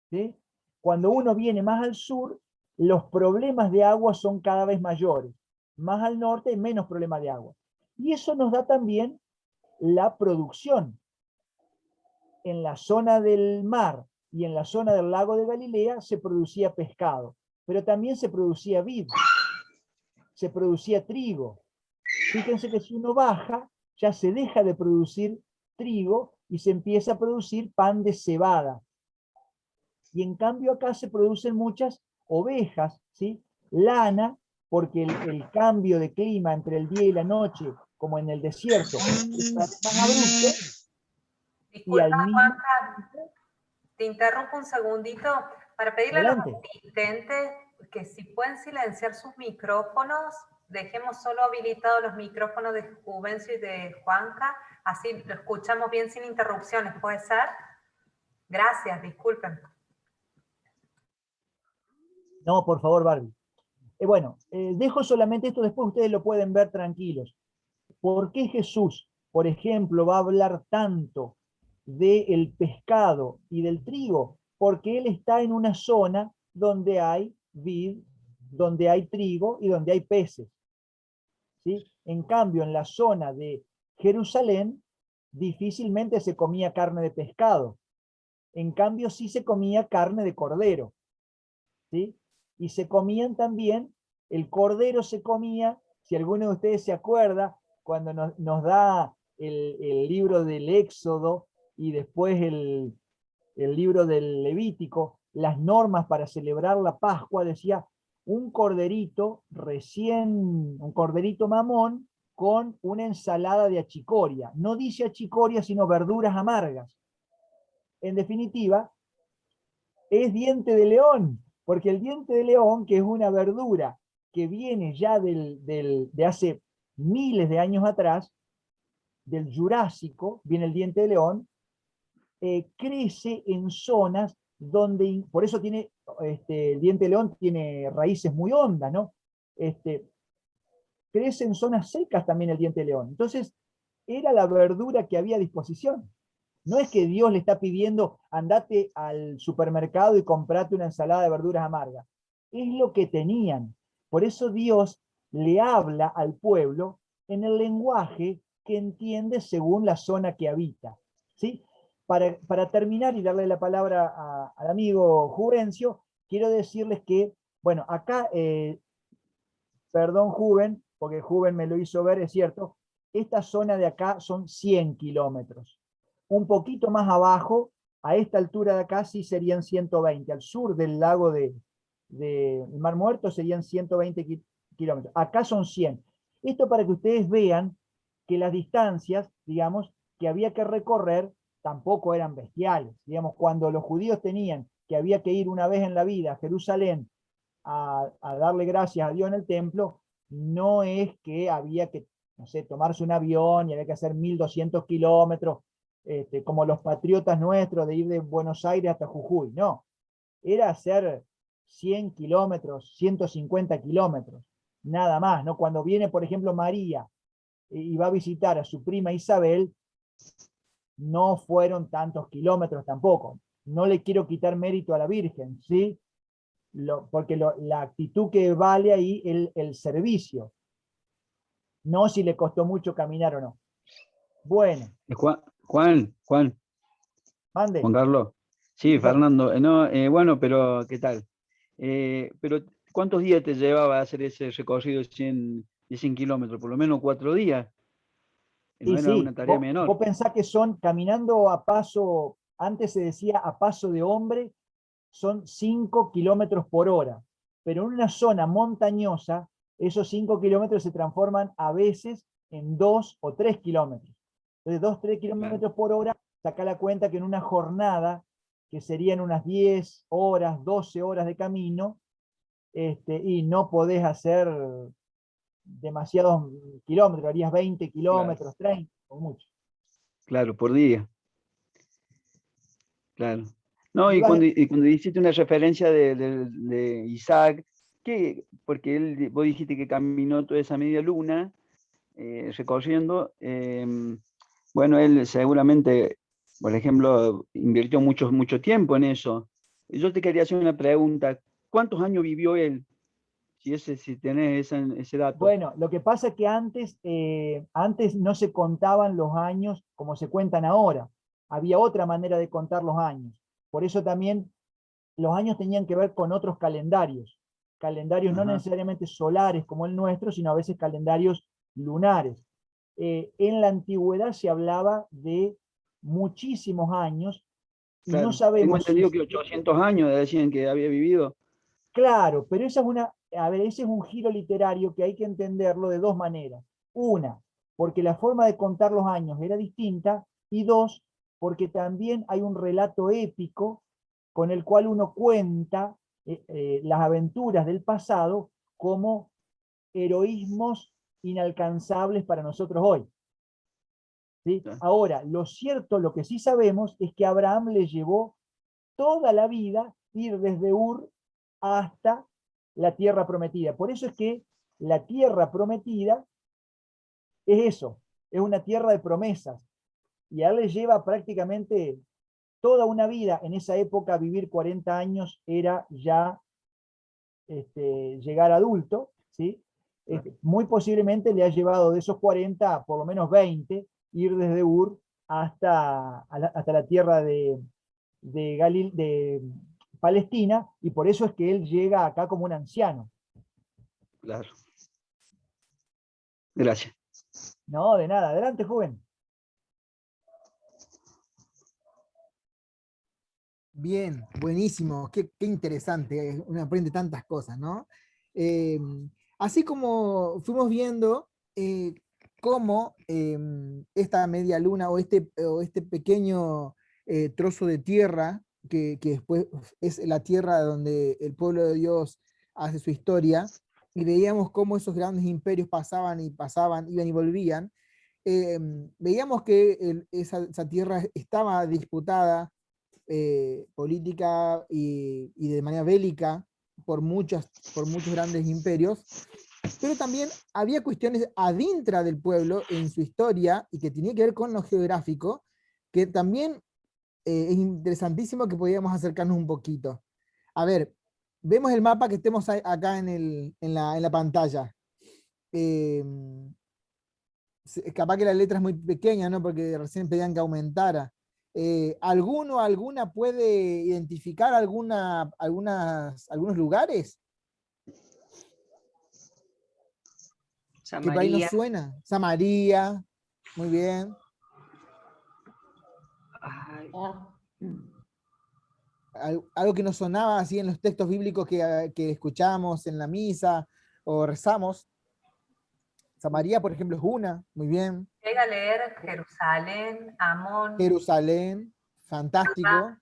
¿Sí? Cuando uno viene más al sur, los problemas de agua son cada vez mayores. Más al norte hay menos problemas de agua. Y eso nos da también la producción. En la zona del mar y en la zona del lago de Galilea se producía pescado, pero también se producía vid, se producía trigo. Fíjense que si uno baja, ya se deja de producir trigo y se empieza a producir pan de cebada. Y en cambio acá se producen muchas ovejas, ¿sí? Lana, porque el cambio de clima entre el día y la noche, como en el desierto, es más abrupto. Disculpa, Y al mismo... Juanca, te interrumpo un segundito para pedirle Adelante. a los asistentes que si pueden silenciar sus micrófonos, dejemos solo habilitados los micrófonos de Juvencio y de Juanca, así lo escuchamos bien sin interrupciones, ¿puede ser? Gracias, disculpen. No, por favor, Barbie. Bueno, dejo solamente esto, después ustedes lo pueden ver tranquilos. ¿Por qué Jesús, por ejemplo, va a hablar tanto del pescado y del trigo? Porque él está en una zona donde hay vid, donde hay trigo y donde hay peces. ¿Sí? En cambio, en la zona de Jerusalén, difícilmente se comía carne de pescado. En cambio, sí se comía carne de cordero. ¿Sí? Y se comían también, el cordero se comía, si alguno de ustedes se acuerda, cuando nos da el libro del Éxodo y después el libro del Levítico, las normas para celebrar la Pascua, decía un corderito un corderito mamón con una ensalada de achicoria. No dice achicoria, sino verduras amargas. En definitiva, es diente de león, porque el diente de león, que es una verdura que viene ya de hace miles de años atrás, del Jurásico, viene el diente de león, crece en zonas donde, por eso tiene, el diente de león tiene raíces muy hondas, ¿no? Crece en zonas secas también el diente de león. Entonces, era la verdura que había a disposición. No es que Dios le está pidiendo, andate al supermercado y comprate una ensalada de verduras amargas. Es lo que tenían. Por eso Dios le habla al pueblo en el lenguaje que entiende según la zona que habita. ¿Sí? Para terminar y darle la palabra al amigo Juvencio, quiero decirles que, bueno, acá, perdón Juven, porque Juven me lo hizo ver, es cierto, esta zona de acá son 100 kilómetros. Un poquito más abajo, a esta altura de acá sí serían 120, al sur del lago de Mar Muerto serían 120 kilómetros. Acá son 100. Esto para que ustedes vean que las distancias, digamos, que había que recorrer tampoco eran bestiales. Digamos, cuando los judíos tenían que había que ir una vez en la vida a Jerusalén a darle gracias a Dios en el templo, no es que había que, no sé, tomarse un avión y había que hacer 1200 kilómetros, como los patriotas nuestros de ir de Buenos Aires hasta Jujuy, no, era hacer 100 kilómetros, 150 kilómetros, nada más, ¿no? Cuando viene, por ejemplo, María y va a visitar a su prima Isabel, no fueron tantos kilómetros tampoco. No le quiero quitar mérito a la Virgen, ¿sí? Porque la actitud que vale ahí el servicio, no si le costó mucho caminar o no. Bueno, Juan mande. Carlos. Sí, Sí, claro. Fernando. No, bueno, pero ¿qué tal? Pero ¿cuántos días te llevaba a hacer ese recorrido de 100 kilómetros? Por lo menos 4 días. No Sí, era una sí, tarea vos menor. pensás que son caminando a paso, antes se decía a paso de hombre, son 5 kilómetros por hora, pero en una zona montañosa, esos 5 kilómetros se transforman a veces en 2 o 3 kilómetros. Entonces, 2, 3 Claro, kilómetros por hora, saca la cuenta que en una jornada, que serían unas 10 horas, 12 horas de camino, y no podés hacer demasiados kilómetros, harías 20 claro, kilómetros, 30 o mucho. claro, por día, claro. No, Y vas, y cuando hiciste una referencia de Isaac, ¿qué? Porque vos dijiste que caminó toda esa media luna recorriendo. Bueno, él seguramente, por ejemplo, invirtió mucho tiempo en eso. Yo te quería hacer una pregunta. ¿Cuántos años vivió él? Si tenés ese dato. bueno, lo que pasa es que antes no se contaban los años como se cuentan ahora. Había otra manera de contar los años. Por eso también los años tenían que ver con otros calendarios. Calendarios no Ajá, necesariamente solares como el nuestro, sino a veces calendarios lunares. En la antigüedad se hablaba de muchísimos años y no claro. Tengo sabemos si, entendido que 800 años decían que había vivido. claro, pero esa es a ver, ese es un giro literario que hay que entenderlo de dos maneras. Una, porque la forma de contar los años era distinta, y dos, porque también hay un relato épico con el cual uno cuenta las aventuras del pasado como heroísmos inalcanzables para nosotros hoy. ¿Sí? Ya, Ahora, lo cierto, lo que sí sabemos es que Abraham le llevó toda la vida ir desde Ur hasta la tierra prometida. Por eso es que la tierra prometida es eso, es una tierra de promesas. Y a él le lleva prácticamente toda una vida. En esa época vivir 40 años era ya llegar adulto, ¿sí? claro, Muy posiblemente le ha llevado de esos 40 por lo menos 20 ir desde Ur hasta la tierra de Palestina, y por eso es que él llega acá como un anciano. claro. Gracias. No, de nada. Adelante, joven. Bien, buenísimo, qué interesante, uno aprende tantas cosas, ¿no? Eh, Así como fuimos viendo cómo esta media luna o este pequeño trozo de tierra, que después es la tierra donde el pueblo de Dios hace su historia, y veíamos cómo esos grandes imperios pasaban y pasaban, iban y volvían, veíamos que esa tierra estaba disputada política y de manera bélica por muchos grandes imperios, pero también había cuestiones adintra del pueblo en su historia y que tenía que ver con lo geográfico, que también es interesantísimo que podíamos acercarnos un poquito. A ver, vemos el mapa que estemos acá en la pantalla. Eh, Capaz que la letra es muy pequeña, ¿no? Porque recién pedían que aumentara. ¿Alguno, alguna puede identificar algunos lugares que por ahí nos Samaria. suena? Samaria, muy bien. Ay, Algo que nos sonaba así en los textos bíblicos que escuchamos en la misa o rezamos. Samaria, por ejemplo, es una, muy bien. Llega a leer Jerusalén, Amón, Jerusalén, fantástico.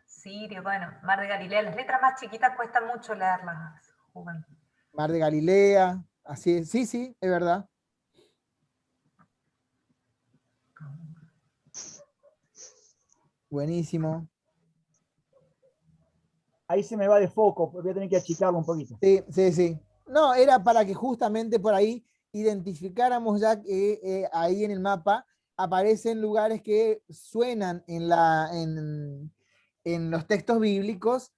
Sirio, bueno, Mar de Galilea. Las letras más chiquitas cuestan mucho leerlas, Juven. Mar de Galilea, así es. Sí, sí, es verdad. Buenísimo. Ahí se me va de foco, voy a tener que achicarlo un poquito. Sí, sí, sí. No, era para que justamente por ahí identificáramos ya que ahí en el mapa aparecen lugares que suenan en los textos bíblicos.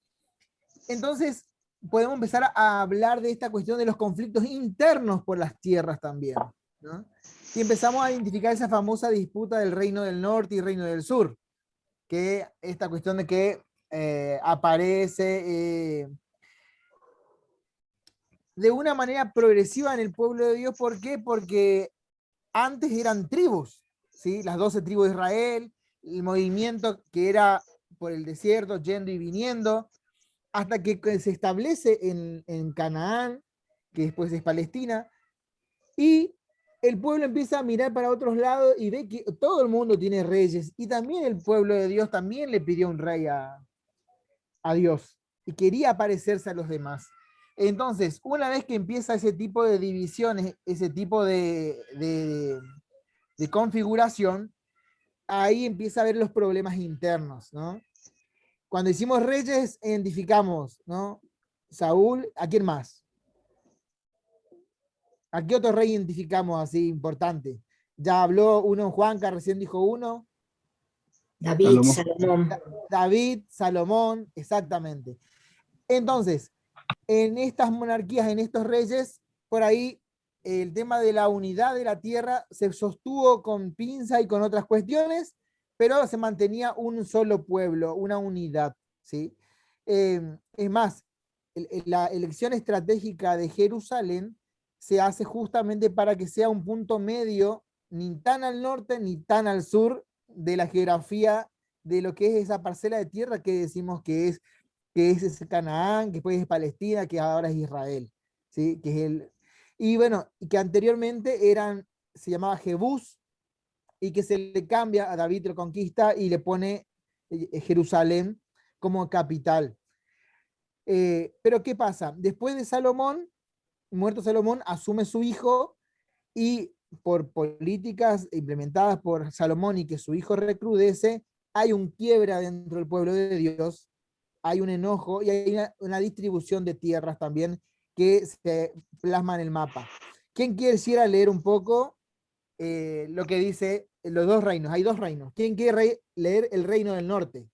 Entonces, podemos empezar a hablar de esta cuestión de los conflictos internos por las tierras también, ¿no? Y empezamos a identificar esa famosa disputa del reino del norte y reino del sur, que esta cuestión de que aparece de una manera progresiva en el pueblo de Dios. ¿Por qué? Porque antes eran tribus, ¿sí? Las 12 tribus de Israel, el movimiento que era por el desierto, yendo y viniendo, hasta que se establece en Canaán, que después es Palestina, y el pueblo empieza a mirar para otros lados y ve que todo el mundo tiene reyes, y también el pueblo de Dios también le pidió un rey a Dios, y quería parecerse a los demás. Entonces, una vez que empieza ese tipo de divisiones, ese tipo de configuración, ahí empieza a ver los problemas internos, ¿no? Cuando hicimos reyes, identificamos, ¿no? Saúl, ¿a quién más? ¿A qué otro rey identificamos así importante? Ya habló uno, Juanca recién dijo uno. David, Salomón. Salomón. David, Salomón, exactamente. Entonces, en estas monarquías, en estos reyes, por ahí el tema de la unidad de la tierra se sostuvo con pinza y con otras cuestiones, pero se mantenía un solo pueblo, una unidad, ¿sí? Es más, la elección estratégica de Jerusalén se hace justamente para que sea un punto medio, ni tan al norte ni tan al sur de la geografía de lo que es esa parcela de tierra que decimos que es ese Canaán, que después es Palestina, que ahora es Israel, ¿sí? Que es y bueno, que anteriormente se llamaba Jebús, y que se le cambia, a David lo conquista y le pone Jerusalén como capital. Pero ¿qué pasa? Después de Salomón, muerto Salomón, asume su hijo, y por políticas implementadas por Salomón y que su hijo recrudece, hay un quiebra dentro del pueblo de Dios, hay un enojo y hay una distribución de tierras también que se plasma en el mapa. ¿Quién quisiera leer un poco lo que dice los dos reinos? Hay dos reinos. ¿Quién quiere leer el reino del norte?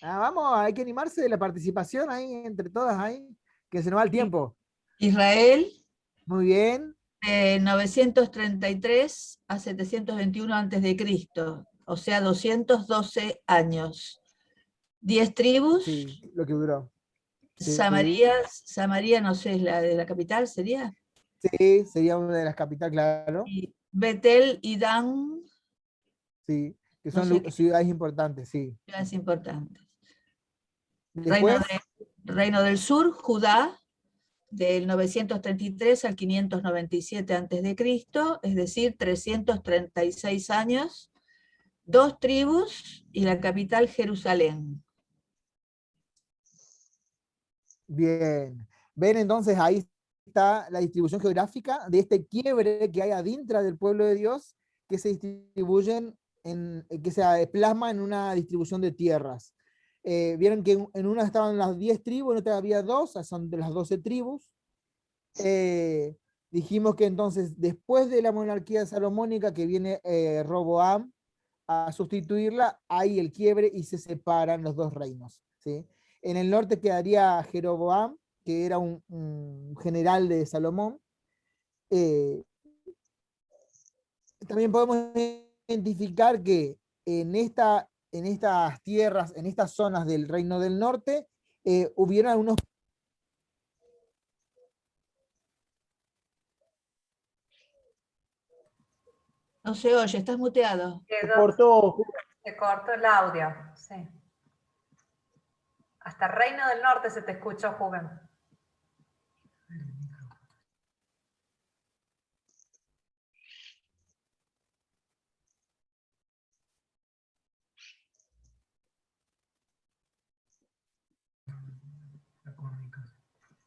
Vamos, hay que animarse de la participación ahí, entre todas ahí, que se nos va el tiempo. Israel, Muy bien. 933 a 721 a.C., o sea, 212 años. 10 tribus. Sí, lo que duró. Sí. Samaria, no sé, ¿es la de la capital sería? Sí, sería una de las capitales, claro. Y Betel y Dan, Sí, que No son sé qué. ciudades importantes, sí. ciudades importantes. Después, Reino del Sur, Judá, del 933 al 597 a.C., es decir, 336 años, 2 tribus y la capital Jerusalén. bien. Ven entonces, ahí está la distribución geográfica de este quiebre que hay adentro del pueblo de Dios, que se distribuyen, que se plasma en una distribución de tierras. Vieron que en una estaban las 10 tribus, en otra había 2, son de las 12 tribus. Dijimos que entonces, después de la monarquía salomónica, que viene Roboam a sustituirla, hay el quiebre y se separan los dos reinos, ¿sí? En el norte quedaría Jeroboam, que era un general de Salomón. También podemos identificar que en estas tierras, en estas zonas del reino del norte, hubieron algunos... No se oye, estás muteado. Se cortó, Se cortó el audio, sí. Hasta Reino del Norte se te escuchó, Juven.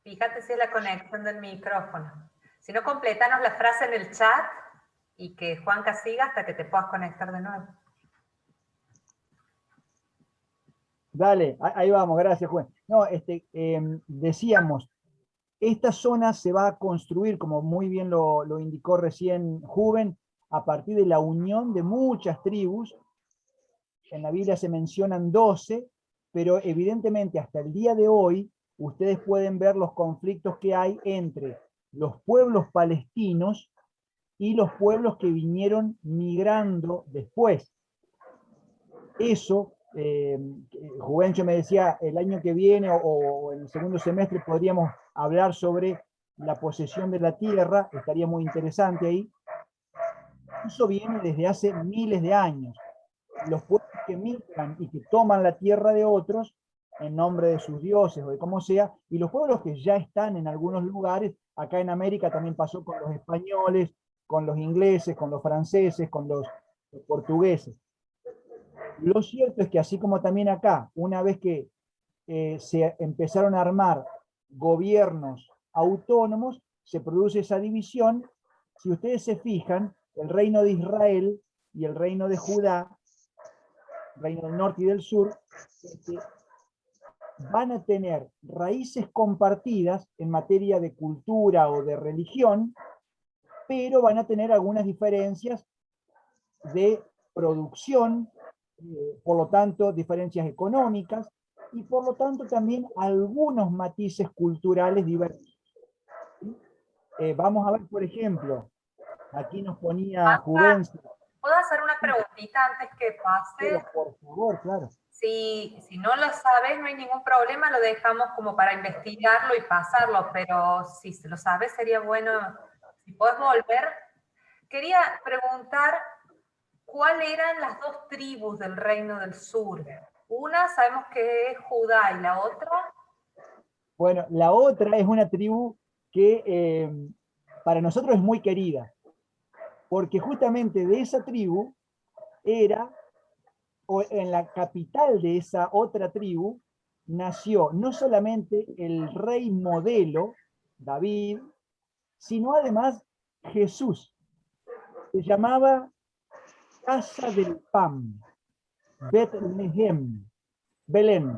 Fíjate si es la conexión del micrófono. Si no, completanos la frase en el chat y que Juanca siga hasta que te puedas conectar de nuevo. dale, ahí vamos, gracias, Juan. No, decíamos, esta zona se va a construir, como muy bien lo indicó recién Juven, a partir de la unión de muchas tribus. En la Biblia se mencionan 12, pero evidentemente hasta el día de hoy ustedes pueden ver los conflictos que hay entre los pueblos palestinos y los pueblos que vinieron migrando después. Eso, Juvencio me decía, el año que viene o en el segundo semestre podríamos hablar sobre la posesión de la tierra, estaría muy interesante ahí. Eso viene desde hace miles de años. Los pueblos que migran y que toman la tierra de otros en nombre de sus dioses o de como sea, y los pueblos que ya están en algunos lugares, acá en América también pasó con los españoles, con los ingleses, con los franceses, con los portugueses. Lo cierto es que así como también acá, una vez que se empezaron a armar gobiernos autónomos, se produce esa división. Si ustedes se fijan, el reino de Israel y el reino de Judá, reino del norte y del sur, van a tener raíces compartidas en materia de cultura o de religión, pero van a tener algunas diferencias de producción, por lo tanto, diferencias económicas, y por lo tanto también algunos matices culturales diversos. Vamos a ver, por ejemplo, aquí nos ponía Juvencio. ¿Puedo hacer una preguntita antes que pase? Pero por favor, claro. Si no lo sabes, no hay ningún problema, lo dejamos como para investigarlo y pasarlo, pero si lo sabes, sería bueno, si puedes volver. Quería preguntar, ¿cuáles eran las 2 tribus del Reino del Sur? Una sabemos que es Judá, ¿y la otra? Bueno, la otra es una tribu que para nosotros es muy querida, porque justamente de esa tribu era, o en la capital de esa otra tribu, nació no solamente el rey modelo, David, sino además Jesús. Se llamaba Casa del Pan, Betlehem, Belén.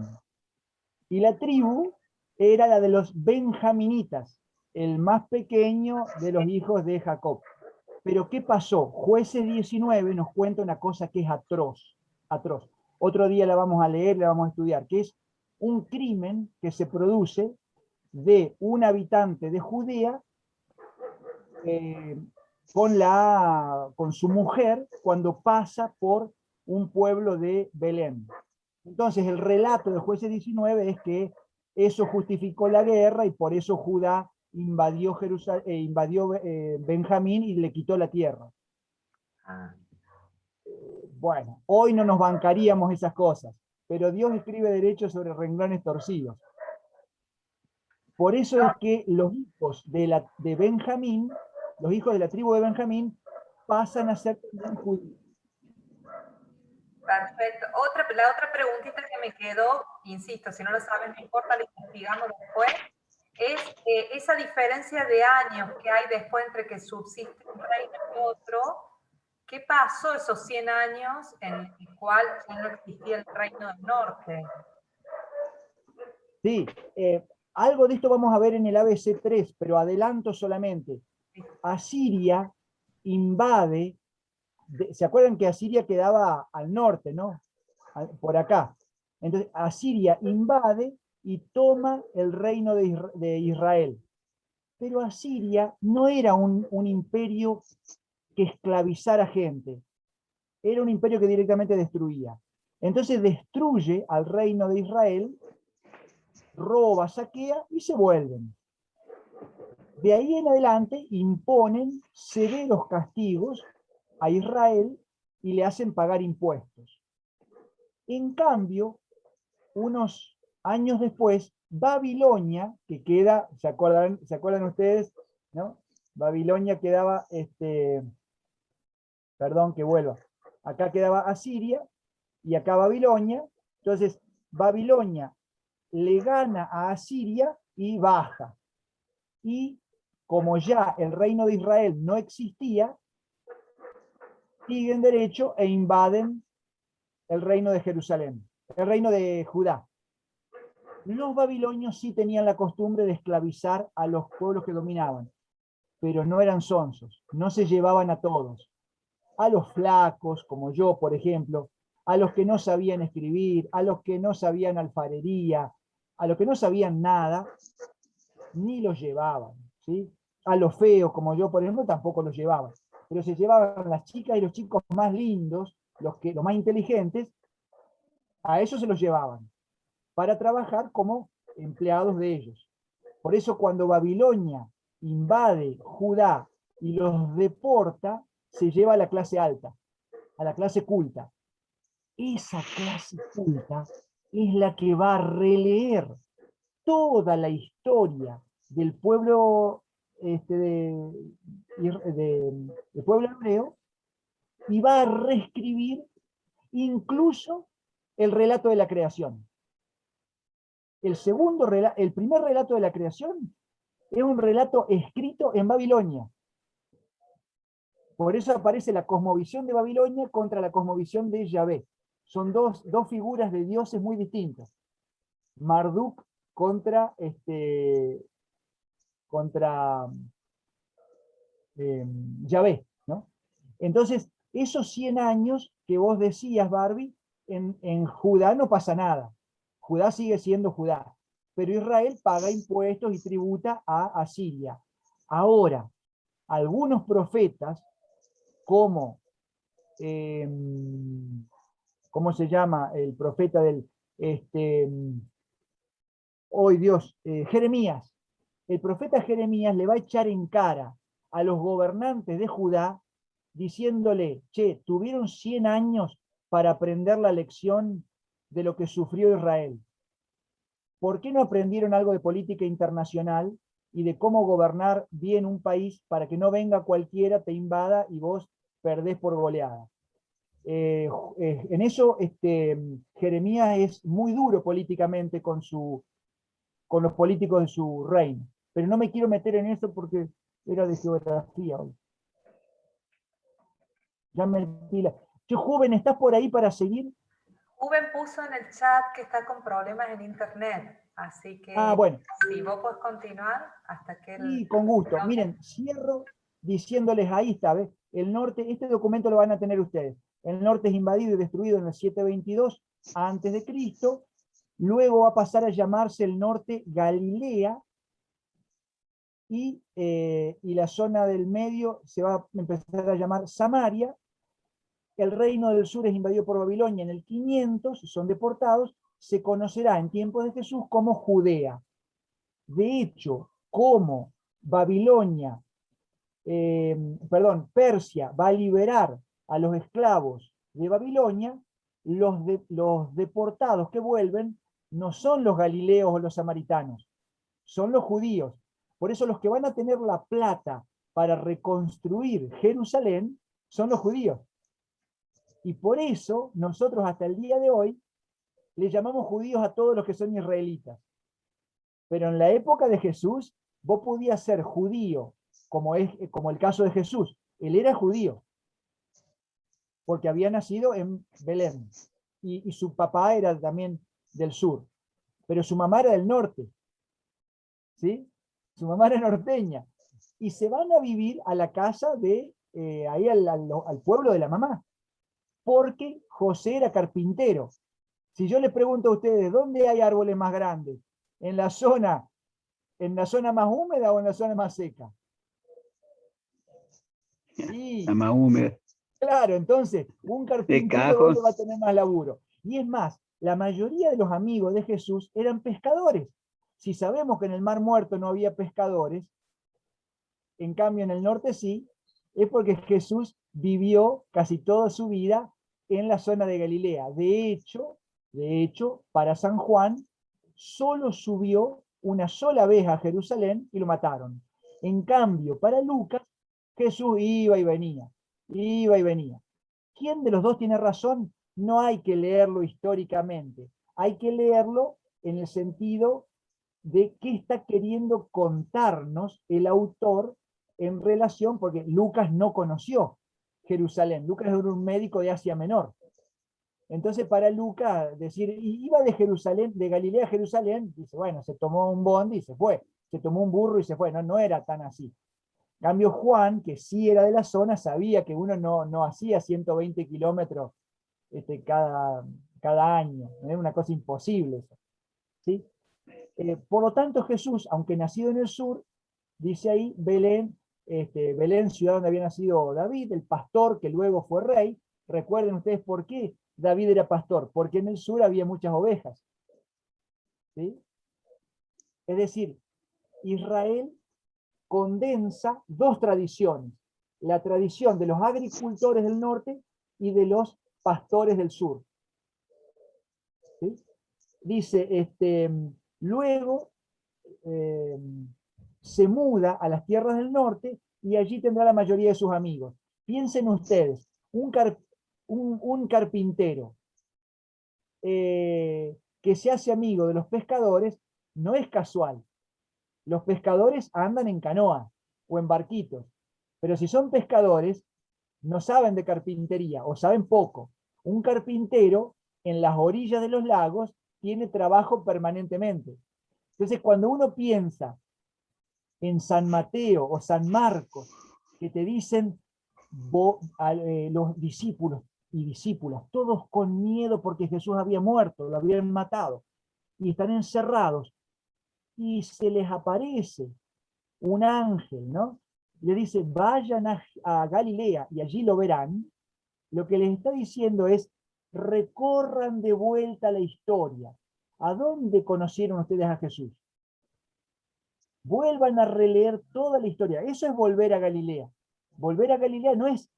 Y la tribu era la de los benjaminitas, el más pequeño de los hijos de Jacob. Pero ¿qué pasó? Jueces 19 nos cuenta una cosa que es atroz, atroz. Otro día la vamos a leer, la vamos a estudiar, que es un crimen que se produce de un habitante de Judea con su mujer cuando pasa por un pueblo de Belén. Entonces el relato de Jueces 19 es que eso justificó la guerra y por eso Judá invadió Benjamín y le quitó la tierra. Ah, Bueno, hoy no nos bancaríamos esas cosas, pero Dios escribe derecho sobre renglones torcidos. Por eso es que los hijos de Benjamín, los hijos de la tribu de Benjamín, pasan a ser judíos. perfecto. La otra preguntita que me quedó, insisto, si no lo saben, no importa, lo investigamos después, es esa diferencia de años que hay después entre que subsiste un reino y otro. ¿Qué pasó esos 100 años en el cual ya no existía el reino del norte? Sí, algo de esto vamos a ver en el ABC 3, pero adelanto solamente. Asiria invade, ¿se acuerdan que Asiria quedaba al norte, no? Por acá. Entonces, Asiria invade y toma el reino de Israel. Pero Asiria no era un imperio que esclavizara gente, era un imperio que directamente destruía. Entonces destruye al reino de Israel, roba, saquea y se vuelven. De ahí en adelante imponen severos castigos a Israel y le hacen pagar impuestos. En cambio, unos años después, Babilonia, que queda, ¿se acuerdan ustedes? ¿No? Babilonia quedaba, perdón que vuelva, acá quedaba Asiria y acá Babilonia. Entonces, Babilonia le gana a Asiria y baja. Y como ya el reino de Israel no existía, siguen derecho e invaden el reino de Jerusalén, el reino de Judá. Los babilonios sí tenían la costumbre de esclavizar a los pueblos que dominaban, pero no eran sonsos, no se llevaban a todos. A los flacos, como yo, por ejemplo, a los que no sabían escribir, a los que no sabían alfarería, a los que no sabían nada, ni los llevaban, ¿sí? A los feos, como yo, por ejemplo, tampoco los llevaban. Pero se llevaban las chicas y los chicos más lindos, los más inteligentes, a ellos se los llevaban para trabajar como empleados de ellos. Por eso cuando Babilonia invade Judá y los deporta, se lleva a la clase alta, a la clase culta. Esa clase culta es la que va a releer toda la historia del pueblo del pueblo hebreo y va a reescribir incluso el relato de la creación. El primer relato de la creación es un relato escrito en Babilonia. Por eso aparece la cosmovisión de Babilonia contra la cosmovisión de Yahvé. Son dos figuras de dioses muy distintas. Marduk contra Yahvé, ¿no? Entonces, esos 100 años que vos decías, Barbie, en Judá no pasa nada. Judá sigue siendo Judá, pero Israel paga impuestos y tributa a Asiria. Ahora, algunos profetas, como, ¿cómo se llama? El profeta del, hoy Dios, Jeremías. El profeta Jeremías le va a echar en cara a los gobernantes de Judá, diciéndole, che, tuvieron 100 años para aprender la lección de lo que sufrió Israel. ¿Por qué no aprendieron algo de política internacional y de cómo gobernar bien un país para que no venga cualquiera, te invada y vos perdés por goleada? En eso Jeremías es muy duro políticamente con los políticos de su reino. Pero no me quiero meter en eso porque era de geografía hoy. Ya metí la... Che, joven, ¿estás por ahí para seguir? Uben puso en el chat que está con problemas en internet, así que bueno. si vos podés continuar hasta que... Sí, con gusto. Miren, cierro diciéndoles, ahí está, ¿ves? El norte, este documento lo van a tener ustedes. El norte es invadido y destruido en el 722 a.C., luego va a pasar a llamarse el norte Galilea, y la zona del medio se va a empezar a llamar Samaria. El reino del sur es invadido por Babilonia en el 500, son deportados, se conocerá en tiempos de Jesús como Judea. De hecho, como Persia va a liberar a los esclavos de Babilonia, los deportados que vuelven no son los galileos o los samaritanos, son los judíos. Por eso los que van a tener la plata para reconstruir Jerusalén son los judíos. Y por eso nosotros hasta el día de hoy le llamamos judíos a todos los que son israelitas. Pero en la época de Jesús, vos podías ser judío, como el caso de Jesús. Él era judío, porque había nacido en Belén. Y su papá era también del sur. Pero su mamá era del norte. ¿Sí? Su mamá era norteña. Y se van a vivir a la casa de, ahí al pueblo de la mamá. Porque José era carpintero. Si yo les pregunto a ustedes, ¿dónde hay árboles más grandes? ¿En la zona más húmeda o en la zona más seca? Sí, La más húmeda. claro, entonces, un carpintero, cajos. ¿dónde va a tener más laburo? Y es más, la mayoría de los amigos de Jesús eran pescadores. Si sabemos que en el Mar Muerto no había pescadores, en cambio en el norte sí, es porque Jesús vivió casi toda su vida en la zona de Galilea. De hecho, para San Juan, solo subió una sola vez a Jerusalén y lo mataron. En cambio, para Lucas, Jesús iba y venía, iba y venía. ¿Quién de los dos tiene razón? No hay que leerlo históricamente, hay que leerlo en el sentido de qué está queriendo contarnos el autor en relación, porque Lucas no conoció Jerusalén, Lucas era un médico de Asia Menor. Entonces para Lucas decir, iba de Jerusalén, de Galilea a Jerusalén, dice, bueno, se tomó un bondi y se fue, se tomó un burro y se fue, no era tan así. En cambio Juan, que sí era de la zona, sabía que uno no hacía 120 kilómetros cada año, era una cosa imposible eso, ¿sí? Por lo tanto Jesús, aunque nacido en el sur, dice ahí Belén, Belén, ciudad donde había nacido David, el pastor que luego fue rey. Recuerden ustedes por qué David era pastor, porque en el sur había muchas ovejas, ¿sí? Es decir, Israel condensa dos tradiciones, la tradición de los agricultores del norte y de los pastores del sur, ¿sí? Dice, luego se muda a las tierras del norte y allí tendrá la mayoría de sus amigos. Piensen ustedes, un carpintero que se hace amigo de los pescadores no es casual. Los pescadores andan en canoa o en barquitos, pero si son pescadores no saben de carpintería o saben poco. Un carpintero en las orillas de los lagos tiene trabajo permanentemente. Entonces cuando uno piensa en San Mateo o San Marcos, que te dicen los discípulos y discípulas, todos con miedo porque Jesús había muerto, lo habían matado, y están encerrados, y se les aparece un ángel, ¿no? Le dice, vayan a Galilea y allí lo verán. Lo que les está diciendo es, recorran de vuelta la historia. ¿A dónde conocieron ustedes a Jesús? Vuelvan a releer toda la historia. Eso es volver a Galilea. Volver a Galilea no es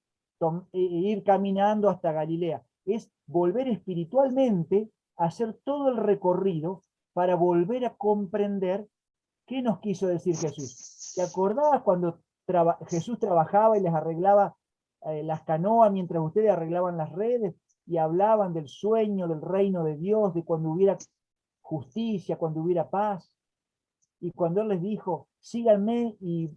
ir caminando hasta Galilea, es volver espiritualmente a hacer todo el recorrido para volver a comprender qué nos quiso decir Jesús. ¿Te acordabas cuando Jesús trabajaba y les arreglaba las canoas mientras ustedes arreglaban las redes y hablaban del sueño, del reino de Dios, de cuando hubiera justicia, cuando hubiera paz? Y cuando Él les dijo, síganme, y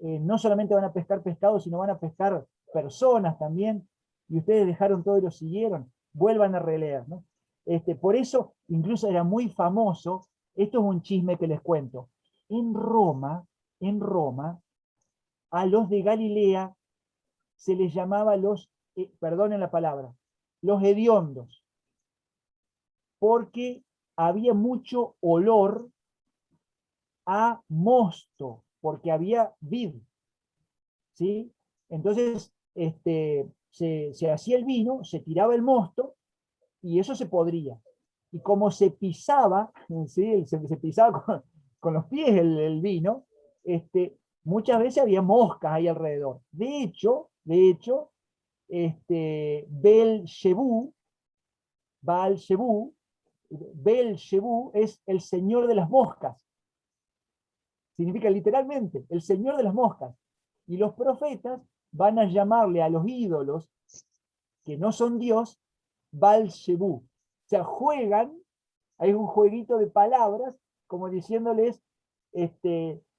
no solamente van a pescar pescados, sino van a pescar personas también, y ustedes dejaron todo y lo siguieron, vuelvan a releer, ¿no? Por eso, incluso era muy famoso, esto es un chisme que les cuento, en Roma, a los de Galilea se les llamaba perdonen la palabra, los hediondos, porque había mucho olor a mosto, porque había vid, ¿sí? Entonces, se hacía el vino, se tiraba el mosto, y eso se podría. Y como se pisaba, ¿sí? se pisaba con los pies el vino, muchas veces había moscas ahí alrededor. De hecho, Bel-Shebú, Baal-Shebú, Bel-Shebú es el señor de las moscas. Significa literalmente, el señor de las moscas. Y los profetas van a llamarle a los ídolos que no son Dios, Baal-Shebú. O sea, juegan, hay un jueguito de palabras, como diciéndoles,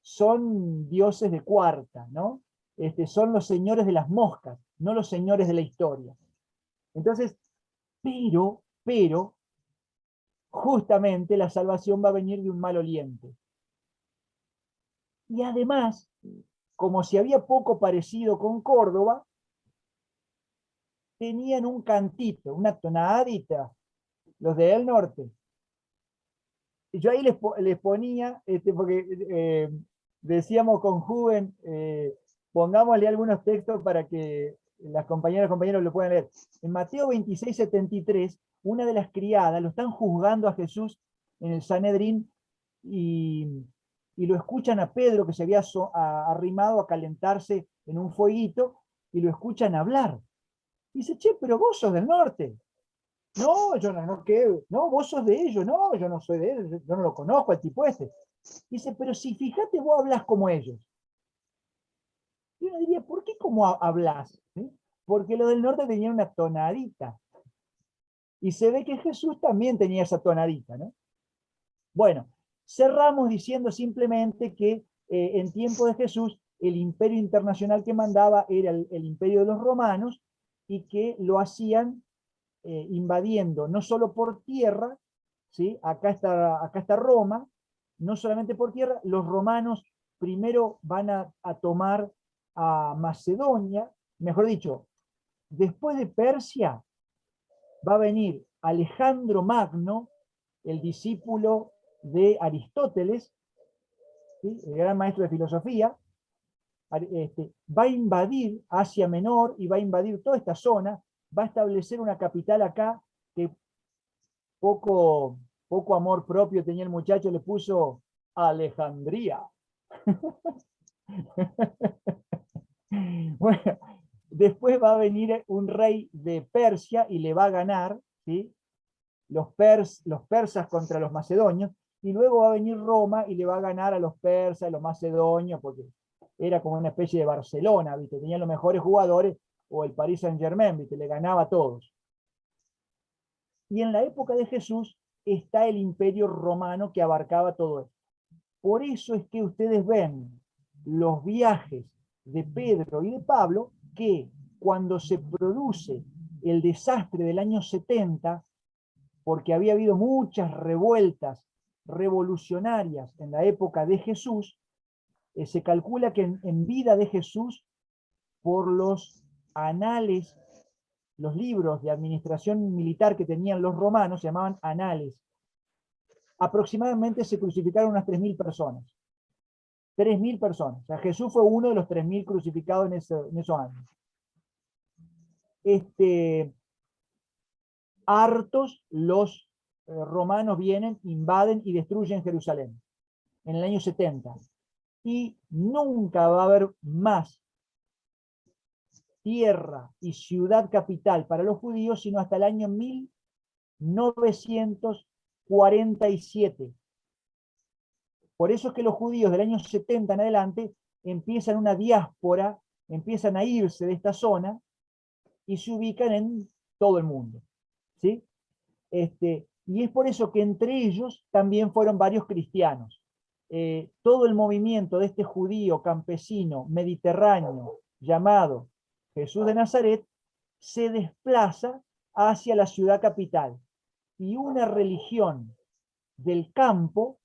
son dioses de cuarta, ¿no? Son los señores de las moscas, no los señores de la historia. Entonces, pero, justamente la salvación va a venir de un mal oliente. Y además, como si había poco parecido con Córdoba, tenían un cantito, una tonadita, los de El Norte. Y yo ahí les ponía, porque decíamos con Juven, pongámosle algunos textos para que las compañeras y compañeros lo puedan leer. En Mateo 26:73, una de las criadas lo están juzgando a Jesús en el Sanedrín y lo escuchan a Pedro, que se había arrimado a calentarse en un fueguito, y lo escuchan hablar. Dice, che, pero vos sos del norte. No, yo no, no, vos sos de ellos. No, yo no soy de ellos, yo no lo conozco al tipo este. Dice, pero si fíjate, vos hablas como ellos. Y uno diría, ¿por qué como hablas? ¿Sí? Porque lo del norte tenía una tonadita. Y se ve que Jesús también tenía esa tonadita, ¿no? Bueno, cerramos diciendo simplemente que en tiempo de Jesús el imperio internacional que mandaba era el imperio de los romanos, y que lo hacían invadiendo no solo por tierra, ¿sí? Acá está Roma, no solamente por tierra, los romanos primero van a tomar a Macedonia, mejor dicho, después de Persia va a venir Alejandro Magno, el discípulo de Aristóteles, ¿sí? El gran maestro de filosofía, va a invadir Asia Menor y va a invadir toda esta zona, va a establecer una capital acá que poco amor propio tenía el muchacho, le puso Alejandría. Bueno, después va a venir un rey de Persia y le va a ganar, ¿sí? Los persas contra los macedonios, y luego va a venir Roma y le va a ganar a los persas, a los macedonios, porque era como una especie de Barcelona, ¿viste? Tenían los mejores jugadores, o el Paris Saint-Germain, ¿viste? Le ganaba a todos. Y en la época de Jesús está el imperio romano que abarcaba todo esto. Por eso es que ustedes ven los viajes de Pedro y de Pablo, que cuando se produce el desastre del año 70, porque había habido muchas revueltas revolucionarias en la época de Jesús, se calcula que en vida de Jesús, por los anales, los libros de administración militar que tenían los romanos, se llamaban anales, aproximadamente se crucificaron unas 3.000 personas. 3.000 personas. O sea, Jesús fue uno de los 3.000 crucificados en esos años. Hartos los romanos vienen, invaden y destruyen Jerusalén en el año 70. Y nunca va a haber más tierra y ciudad capital para los judíos, sino hasta el año 1947. Por eso es que los judíos del año 70 en adelante empiezan una diáspora, empiezan a irse de esta zona y se ubican en todo el mundo, ¿sí? Y es por eso que entre ellos también fueron varios cristianos. Todo el movimiento de este judío campesino mediterráneo llamado Jesús de Nazaret se desplaza hacia la ciudad capital, y una religión del campo,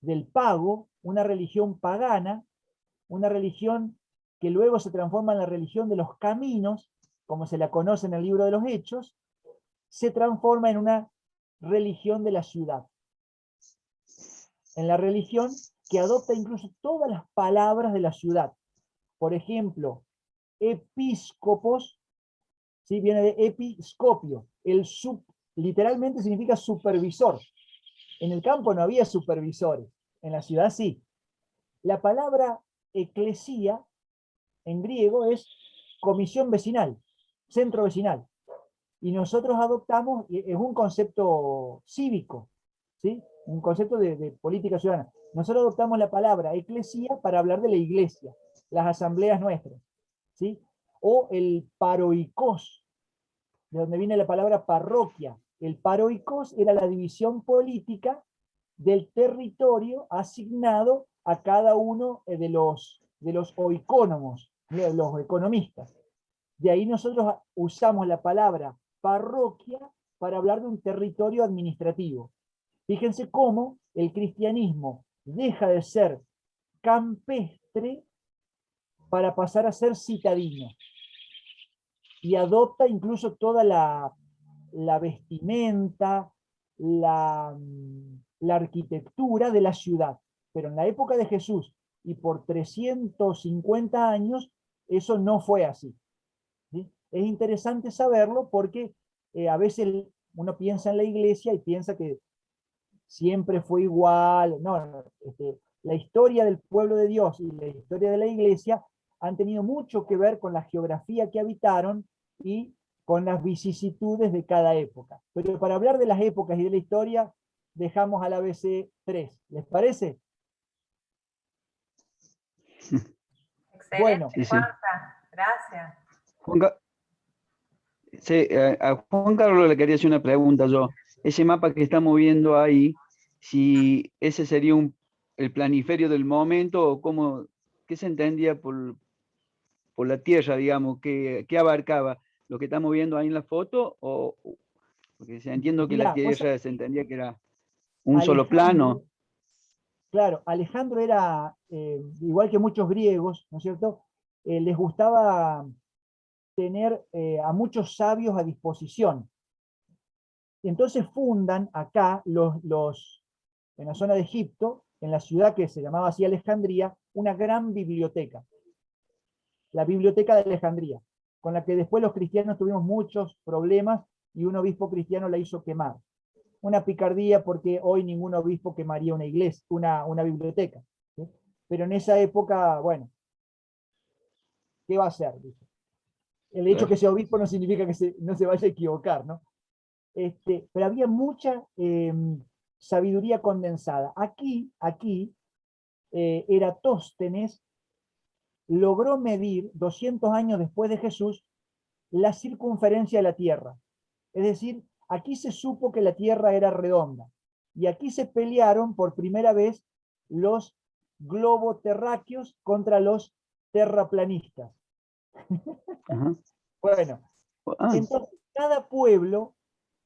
del pago, una religión pagana, una religión que luego se transforma en la religión de los caminos, como se la conoce en el libro de los Hechos, se transforma en una religión de la ciudad. En la religión que adopta incluso todas las palabras de la ciudad. Por ejemplo, episcopos, ¿sí? Viene de episcopio. Literalmente significa supervisor. En el campo no había supervisores, en la ciudad sí. La palabra eclesía en griego es comisión vecinal. centro vecinal. Y nosotros adoptamos, es un concepto cívico, ¿sí? Un concepto de política ciudadana. Nosotros adoptamos la palabra eclesía para hablar de la iglesia, las asambleas nuestras, ¿sí? O el paroikos, de donde viene la palabra parroquia. El paroikos era la división política del territorio asignado a cada uno de los oikónomos, de los economistas. De ahí nosotros usamos la palabra parroquia para hablar de un territorio administrativo. Fíjense cómo el cristianismo deja de ser campestre para pasar a ser citadino. Y adopta incluso toda la vestimenta, la arquitectura de la ciudad. Pero en la época de Jesús y por 350 años, eso no fue así. ¿Sí? Es interesante saberlo porque a veces uno piensa en la iglesia y piensa que siempre fue igual. No, la historia del pueblo de Dios y la historia de la iglesia han tenido mucho que ver con la geografía que habitaron y con las vicisitudes de cada época. Pero para hablar de las épocas y de la historia, dejamos al ABC 3. ¿Les parece? Excelente, Bueno. Sí, sí. Juanca, gracias. Sí, a Juan Carlos le quería hacer una pregunta yo. Ese mapa que estamos viendo ahí, si ese sería el planiferio del momento, o qué se entendía por la Tierra, digamos, qué abarcaba lo que estamos viendo ahí en la foto, porque entiendo que la Mirá, Tierra se entendía que era un solo plano. Claro, Alejandro era, igual que muchos griegos, ¿no es cierto? Les gustaba tener a muchos sabios a disposición. Entonces fundan acá en la zona de Egipto, en la ciudad que se llamaba así Alejandría, una gran biblioteca. La Biblioteca de Alejandría, con la que después los cristianos tuvimos muchos problemas y un obispo cristiano la hizo quemar. Una picardía porque hoy ningún obispo quemaría una iglesia, una biblioteca. ¿Sí? Pero en esa época, bueno, ¿qué va a hacer? Dice. El hecho que sea obispo no significa que no se vaya a equivocar, ¿no? Pero había mucha sabiduría condensada. Aquí Eratóstenes logró medir, 200 años después de Jesús, la circunferencia de la Tierra. Es decir, aquí se supo que la Tierra era redonda. Y aquí se pelearon por primera vez los globoterráqueos contra los terraplanistas. Ajá. Bueno, Ah, entonces cada pueblo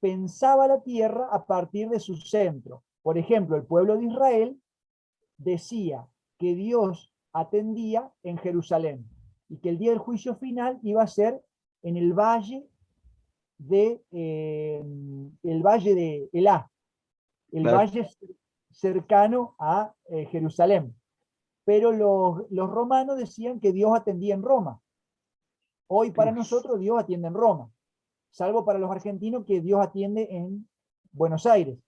pensaba la Tierra a partir de su centro. Por ejemplo, el pueblo de Israel decía que Dios atendía en Jerusalén y que el día del juicio final iba a ser en el valle de Elá, el claro. valle cercano a Jerusalén. Pero los romanos decían que Dios atendía en Roma. Hoy para nosotros Dios atiende en Roma, salvo para los argentinos que Dios atiende en Buenos Aires.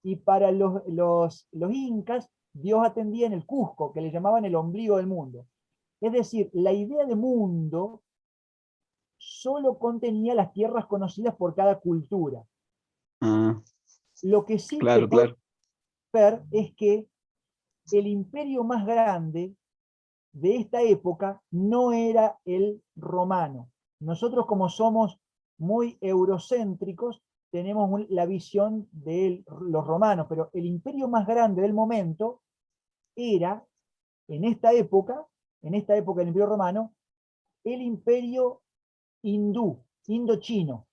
Y para los incas, Dios atendía en el Cusco, que le llamaban el ombligo del mundo. Es decir, la idea de mundo solo contenía las tierras conocidas por cada cultura. Ah, Lo que sí claro, se puede claro. ver es que el imperio más grande de esta época no era el romano. Nosotros, como somos muy eurocéntricos, tenemos la visión de los romanos, pero el imperio más grande del momento era, en esta época del imperio romano, el imperio hindú, indochino.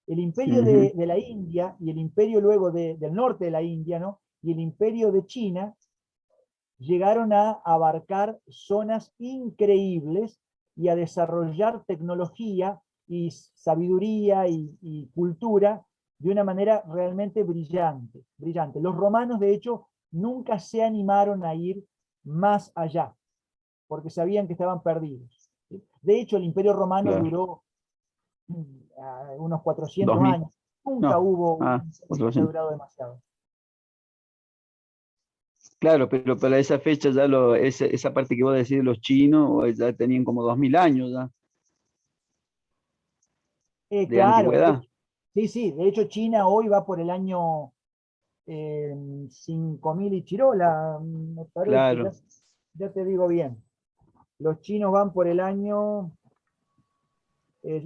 El imperio de la India y el imperio luego del norte de la India, ¿no? Y el imperio de China llegaron a abarcar zonas increíbles y a desarrollar tecnología y sabiduría y cultura de una manera realmente brillante, brillante. Los romanos, de hecho, nunca se animaron a ir más allá, porque sabían que estaban perdidos. De hecho, el Imperio Romano Claro. duró unos 400 2000. años. Nunca No. hubo un que haya 400. durado demasiado. Claro, pero para esa fecha ya esa parte que vos decís de los chinos, ya tenían como 2000 años ya. de Claro, antigüedad. sí, sí, de hecho China hoy va por el año 5000 y chirola, me parece, Claro. ya te digo bien. Los chinos van por el año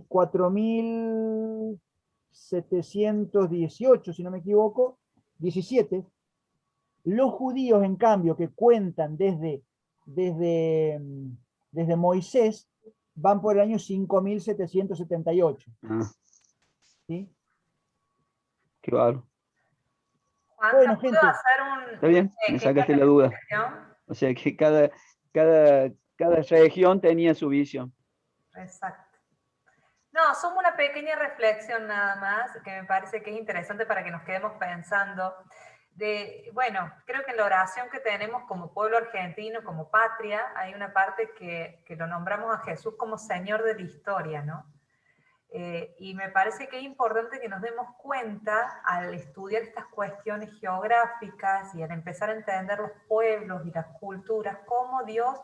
4718, si no me equivoco, 17. Los judíos, en cambio, que cuentan desde, desde Moisés, van por el año 5778. Ah, ¿Sí? qué bárbaro. Juanca, Bueno, ¿puedo gente, hacer Está bien, me pequeña sacaste la duda. reflexión? O sea que cada región tenía su visión. Exacto. No, somos una pequeña reflexión nada más, que me parece que es interesante para que nos quedemos pensando bueno, creo que en la oración que tenemos como pueblo argentino, como patria, hay una parte que lo nombramos a Jesús como Señor de la historia, ¿no? Y me parece que es importante que nos demos cuenta al estudiar estas cuestiones geográficas y al empezar a entender los pueblos y las culturas, cómo Dios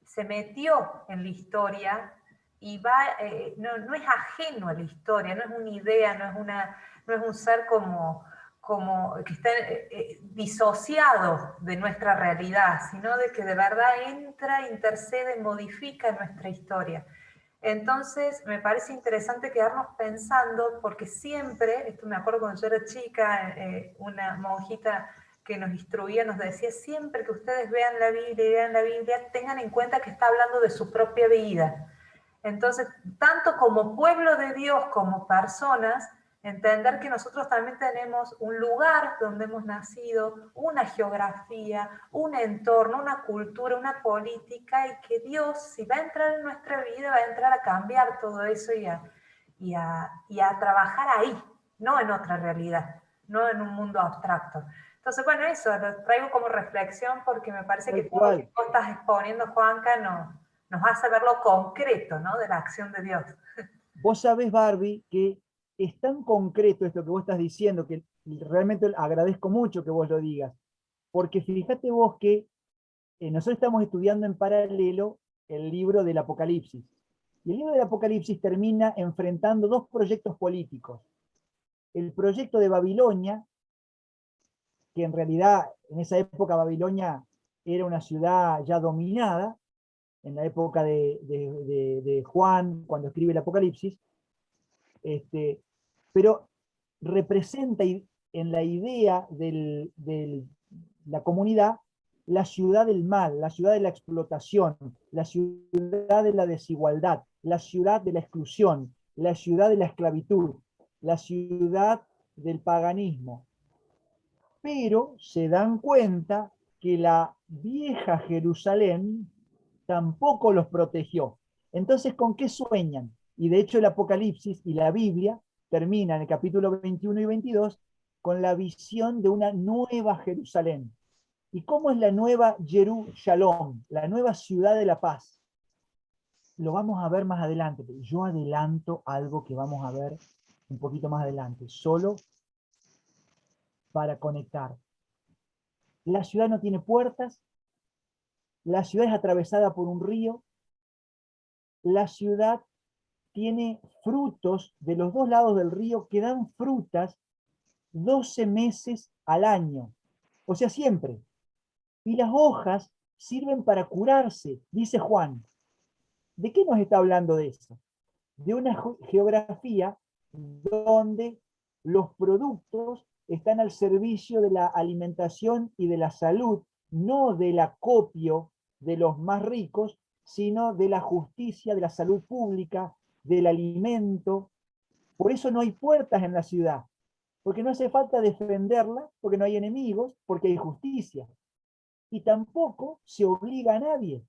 se metió en la historia y no es ajeno a la historia, no es una idea, no es un ser como que está disociado de nuestra realidad, sino de que de verdad entra, intercede, modifica nuestra historia. Entonces, me parece interesante quedarnos pensando, porque siempre, esto me acuerdo cuando yo era chica, una monjita que nos instruía nos decía, siempre que ustedes vean la Biblia, tengan en cuenta que está hablando de su propia vida. Entonces, tanto como pueblo de Dios, como personas, entender que nosotros también tenemos un lugar donde hemos nacido, una geografía, un entorno, una cultura, una política, y que Dios, si va a entrar en nuestra vida, va a entrar a cambiar todo eso y a trabajar ahí, no en otra realidad, no en un mundo abstracto. Entonces, bueno, eso lo traigo como reflexión porque me parece que tal todo lo que cual. vos estás exponiendo, Juanca, nos hace ver lo concreto, ¿no? De la acción de Dios. Vos sabés, Barbie, que es tan concreto esto que vos estás diciendo que realmente agradezco mucho que vos lo digas, porque fíjate vos que nosotros estamos estudiando en paralelo el libro del Apocalipsis. Y el libro del Apocalipsis termina enfrentando dos proyectos políticos. El proyecto de Babilonia, que en realidad en esa época Babilonia era una ciudad ya dominada, en la época de Juan, cuando escribe el Apocalipsis, pero representa en la idea de la comunidad la ciudad del mal, la ciudad de la explotación, la ciudad de la desigualdad, la ciudad de la exclusión, la ciudad de la esclavitud, la ciudad del paganismo. Pero se dan cuenta que la vieja Jerusalén tampoco los protegió. Entonces, ¿con qué sueñan? Y de hecho el Apocalipsis y la Biblia termina en el capítulo 21 y 22 con la visión de una nueva Jerusalén. ¿Y cómo es la nueva Jerusalén? La nueva ciudad de la paz. Lo vamos a ver más adelante, pero yo adelanto algo que vamos a ver un poquito más adelante, solo para conectar. La ciudad no tiene puertas, la ciudad es atravesada por un río, la ciudad tiene frutos de los dos lados del río que dan frutas 12 meses al año, o sea, siempre. Y las hojas sirven para curarse, dice Juan. ¿De qué nos está hablando de eso? De una geografía donde los productos están al servicio de la alimentación y de la salud, no del acopio de los más ricos, sino de la justicia, de la salud pública, del alimento. Por eso no hay puertas en la ciudad, porque no hace falta defenderla, porque no hay enemigos, porque hay justicia. Y tampoco se obliga a nadie.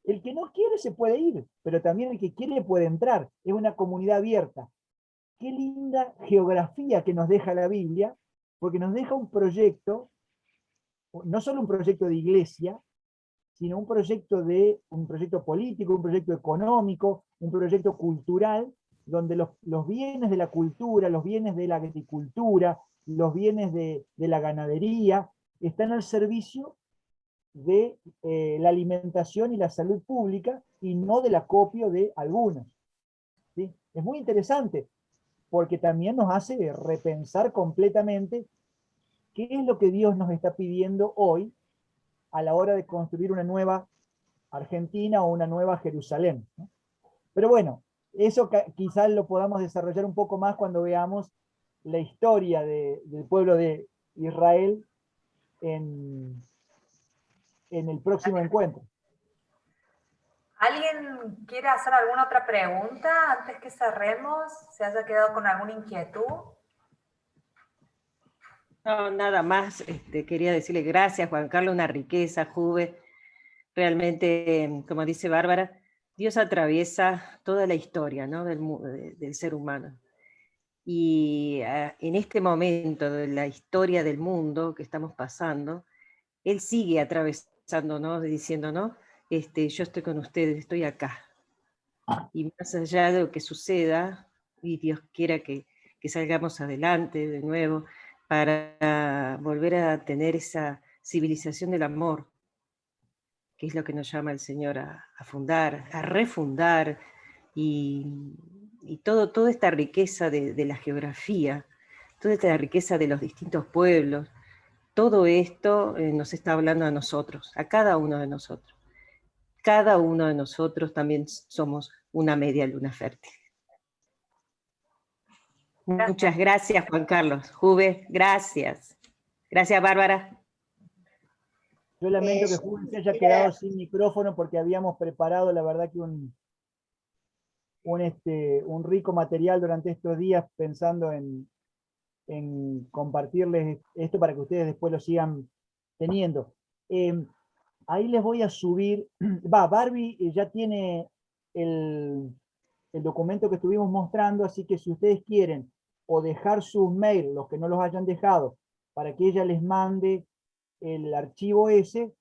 El que no quiere se puede ir, pero también el que quiere puede entrar. Es una comunidad abierta. Qué linda geografía que nos deja la Biblia, porque nos deja un proyecto, no solo un proyecto de iglesia, sino un proyecto político, un proyecto económico, un proyecto cultural, donde los bienes de la cultura, los bienes de la agricultura, los bienes de la ganadería, están al servicio de la alimentación y la salud pública y no del acopio de algunos. ¿Sí? Es muy interesante. porque también nos hace repensar completamente qué es lo que Dios nos está pidiendo hoy a la hora de construir una nueva Argentina o una nueva Jerusalén, ¿no? Pero bueno, eso quizás lo podamos desarrollar un poco más cuando veamos la historia del pueblo de Israel en el próximo encuentro. ¿Alguien quiere hacer alguna otra pregunta antes que cerremos? ¿Se haya quedado con alguna inquietud? No, nada más, quería decirle gracias, Juan Carlos, una riqueza, Juve. Realmente, como dice Bárbara, Dios atraviesa toda la historia, ¿no? del ser humano. Y en este momento de la historia del mundo que estamos pasando, Él sigue atravesándonos, diciéndonos, yo estoy con ustedes, estoy acá. Y más allá de lo que suceda, y Dios quiera que salgamos adelante de nuevo, para volver a tener esa civilización del amor, que es lo que nos llama el Señor a fundar, a refundar, y toda esta riqueza de la geografía, toda esta riqueza de los distintos pueblos, todo esto nos está hablando a nosotros, a cada uno de nosotros. Cada uno de nosotros también somos una media luna fértil. Muchas gracias, Juan Carlos. Juve, gracias. Gracias, Bárbara. Yo lamento que Julio se haya quedado sin micrófono porque habíamos preparado, la verdad, que un rico material durante estos días pensando en compartirles esto para que ustedes después lo sigan teniendo. Ahí les voy a subir, Barbie ya tiene el documento que estuvimos mostrando, así que si ustedes quieren o dejar sus mails, los que no los hayan dejado, para que ella les mande el archivo ese,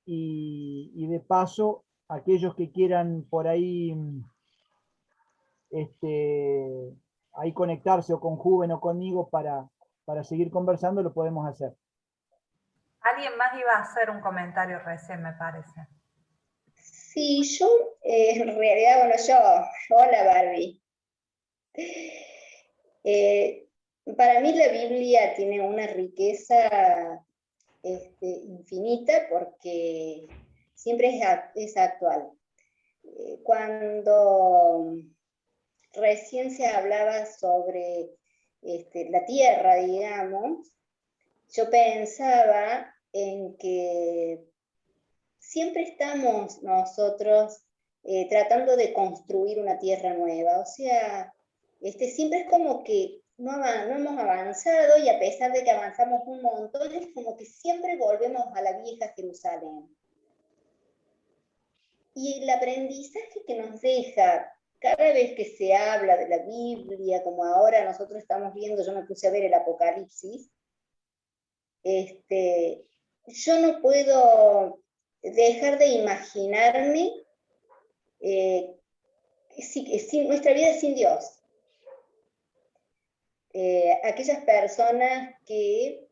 y de paso, aquellos que quieran por ahí ahí conectarse o con Juven o conmigo para seguir conversando, lo podemos hacer. Alguien más iba a hacer un comentario recién, me parece. Sí, yo, en realidad, bueno, hola Barbie. Para mí la Biblia tiene una riqueza infinita porque siempre es actual. Cuando recién se hablaba sobre la tierra, digamos, yo pensaba en que siempre estamos nosotros tratando de construir una tierra nueva, o sea, siempre es como que no hemos avanzado, y a pesar de que avanzamos un montón, es como que siempre volvemos a la vieja Jerusalén. Y el aprendizaje que nos deja cada vez que se habla de la Biblia, como ahora nosotros estamos viendo, yo me puse a ver el Apocalipsis, yo no puedo dejar de imaginarme nuestra vida sin Dios. Aquellas personas que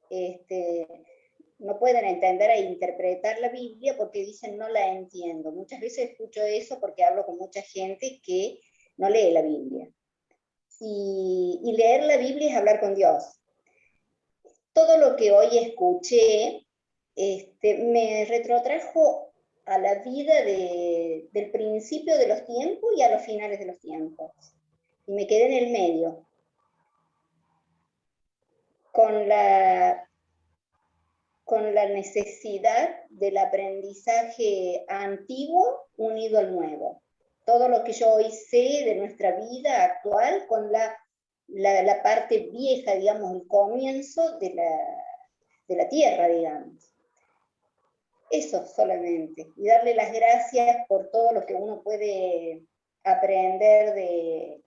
no pueden entender e interpretar la Biblia porque dicen no la entiendo. Muchas veces escucho eso porque hablo con mucha gente que no lee la Biblia. Y leer la Biblia es hablar con Dios. Todo lo que hoy escuché me retrotrajo a la vida del principio de los tiempos y a los finales de los tiempos. Y me quedé en el medio, con la necesidad del aprendizaje antiguo unido al nuevo. Todo lo que yo hoy sé de nuestra vida actual con la parte vieja, digamos, el comienzo de la tierra, digamos. Eso solamente. Y darle las gracias por todo lo que uno puede aprender de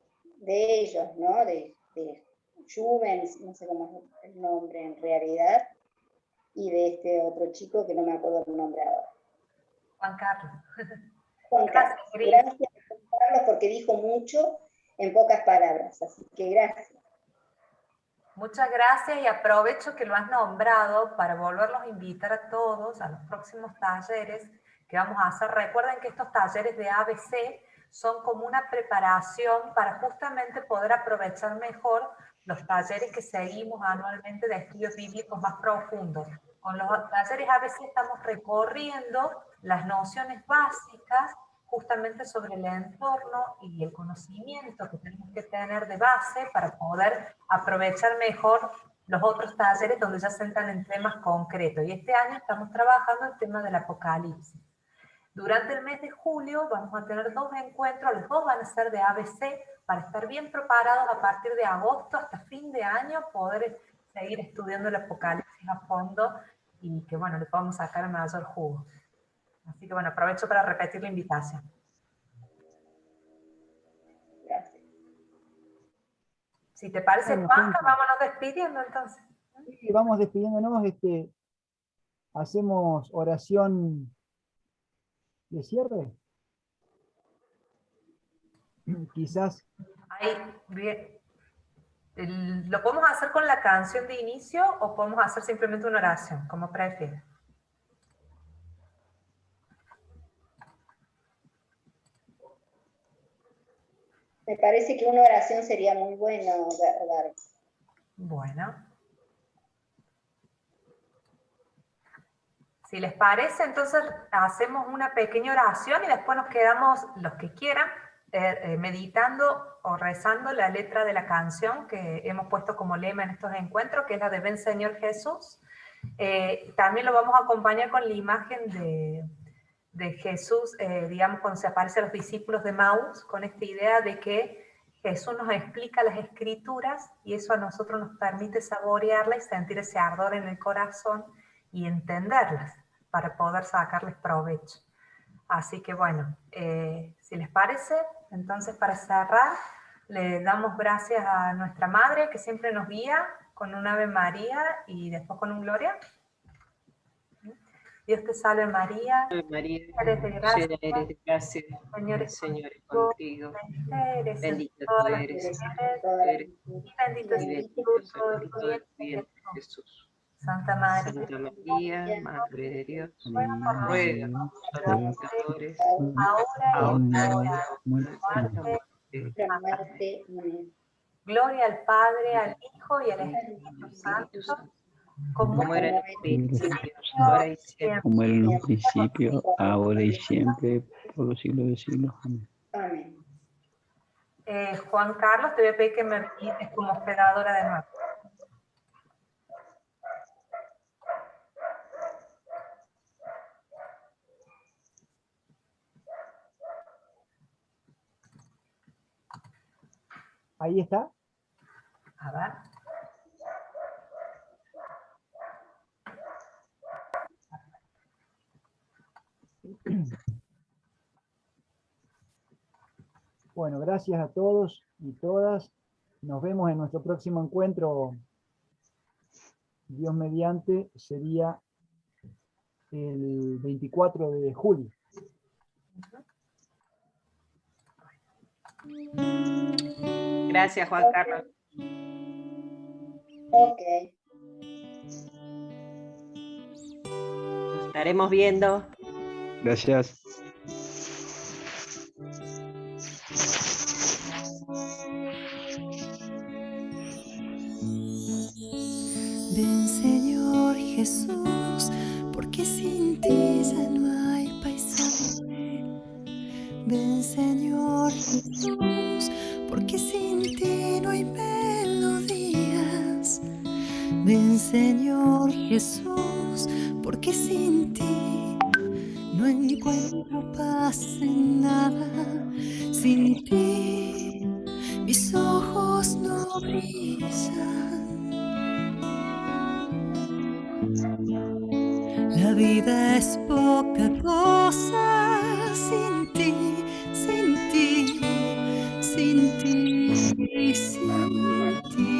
ellos, ¿no? De Juvens, no sé cómo es el nombre en realidad, y de este otro chico que no me acuerdo el nombre ahora. Juan Carlos. Juan Carlos. Gracias, Juan Carlos, porque dijo mucho en pocas palabras, así que gracias. Muchas gracias, y aprovecho que lo has nombrado para volverlos a invitar a todos a los próximos talleres que vamos a hacer. Recuerden que estos talleres de ABC son como una preparación para justamente poder aprovechar mejor los talleres que seguimos anualmente de estudios bíblicos más profundos. Con los talleres a veces estamos recorriendo las nociones básicas justamente sobre el entorno y el conocimiento que tenemos que tener de base para poder aprovechar mejor los otros talleres donde ya se entran en temas concretos. Y este año estamos trabajando el tema del Apocalipsis. Durante el mes de julio vamos a tener 2 encuentros, los 2 van a ser de ABC, para estar bien preparados a partir de agosto hasta fin de año, poder seguir estudiando el Apocalipsis a fondo y que, bueno, le podamos sacar el mayor jugo. Así que, bueno, aprovecho para repetir la invitación. Gracias. Si te parece, Bueno, Juanca, Juanca. vámonos despidiendo entonces. Sí, vamos despidiéndonos, hacemos oración de cierre. Quizás. Ahí, bien. ¿Lo podemos hacer con la canción de inicio o podemos hacer simplemente una oración, como prefieres? Me parece que una oración sería muy buena, Bárbara. Bueno. Si les parece, entonces hacemos una pequeña oración y después nos quedamos, los que quieran, meditando o rezando la letra de la canción que hemos puesto como lema en estos encuentros, que es la de Ven Señor Jesús. También lo vamos a acompañar con la imagen de Jesús, digamos, cuando se aparece a los discípulos de Maús, con esta idea de que Jesús nos explica las Escrituras y eso a nosotros nos permite saborearla y sentir ese ardor en el corazón y entenderlas para poder sacarles provecho. Así que bueno, si les parece, entonces para cerrar, le damos gracias a nuestra Madre que siempre nos guía con un Ave María y después con un Gloria. Dios te salve María, María, eres de gracia, llena eres de gracia, Señor el es Señor es contigo, contigo, eres bendita tú todas las eres, mujeres, y bendito es y el bendito fruto es de el tu fruto de tu vientre, vientre, Jesús. Santa María, Santa María, Madre de Dios, ruega por ruega nosotros por los pecadores, pecadores, ahora y en la hora Muerte. de nuestra muerte. La muerte, amén. Gloria al Padre, al Hijo y al Espíritu Espíritu Santo, Santo, como como era en el principio, ahora ahora y siempre. Como era en un principio, ahora y siempre, por los siglos de siglos. Amén. Amén. Juan Carlos, te voy a pedir que me visites como hospedadora de nuevo. Ahí está. A ver. Bueno, gracias a todos y todas. Nos vemos en nuestro próximo encuentro. Dios mediante, sería el 24 de julio. Gracias, Juan Carlos. Ok. Nos estaremos viendo. Gracias. Ven Señor Jesús, porque sin ti ya no hay paisaje. Ven Señor Jesús, porque sin ti no hay melodías. Ven Señor Jesús, porque sin ti no encuentro paz en nada. Sin ti mis ojos no brillan. La vida es poca cosa sin ti, sin ti, sin ti, sin ti.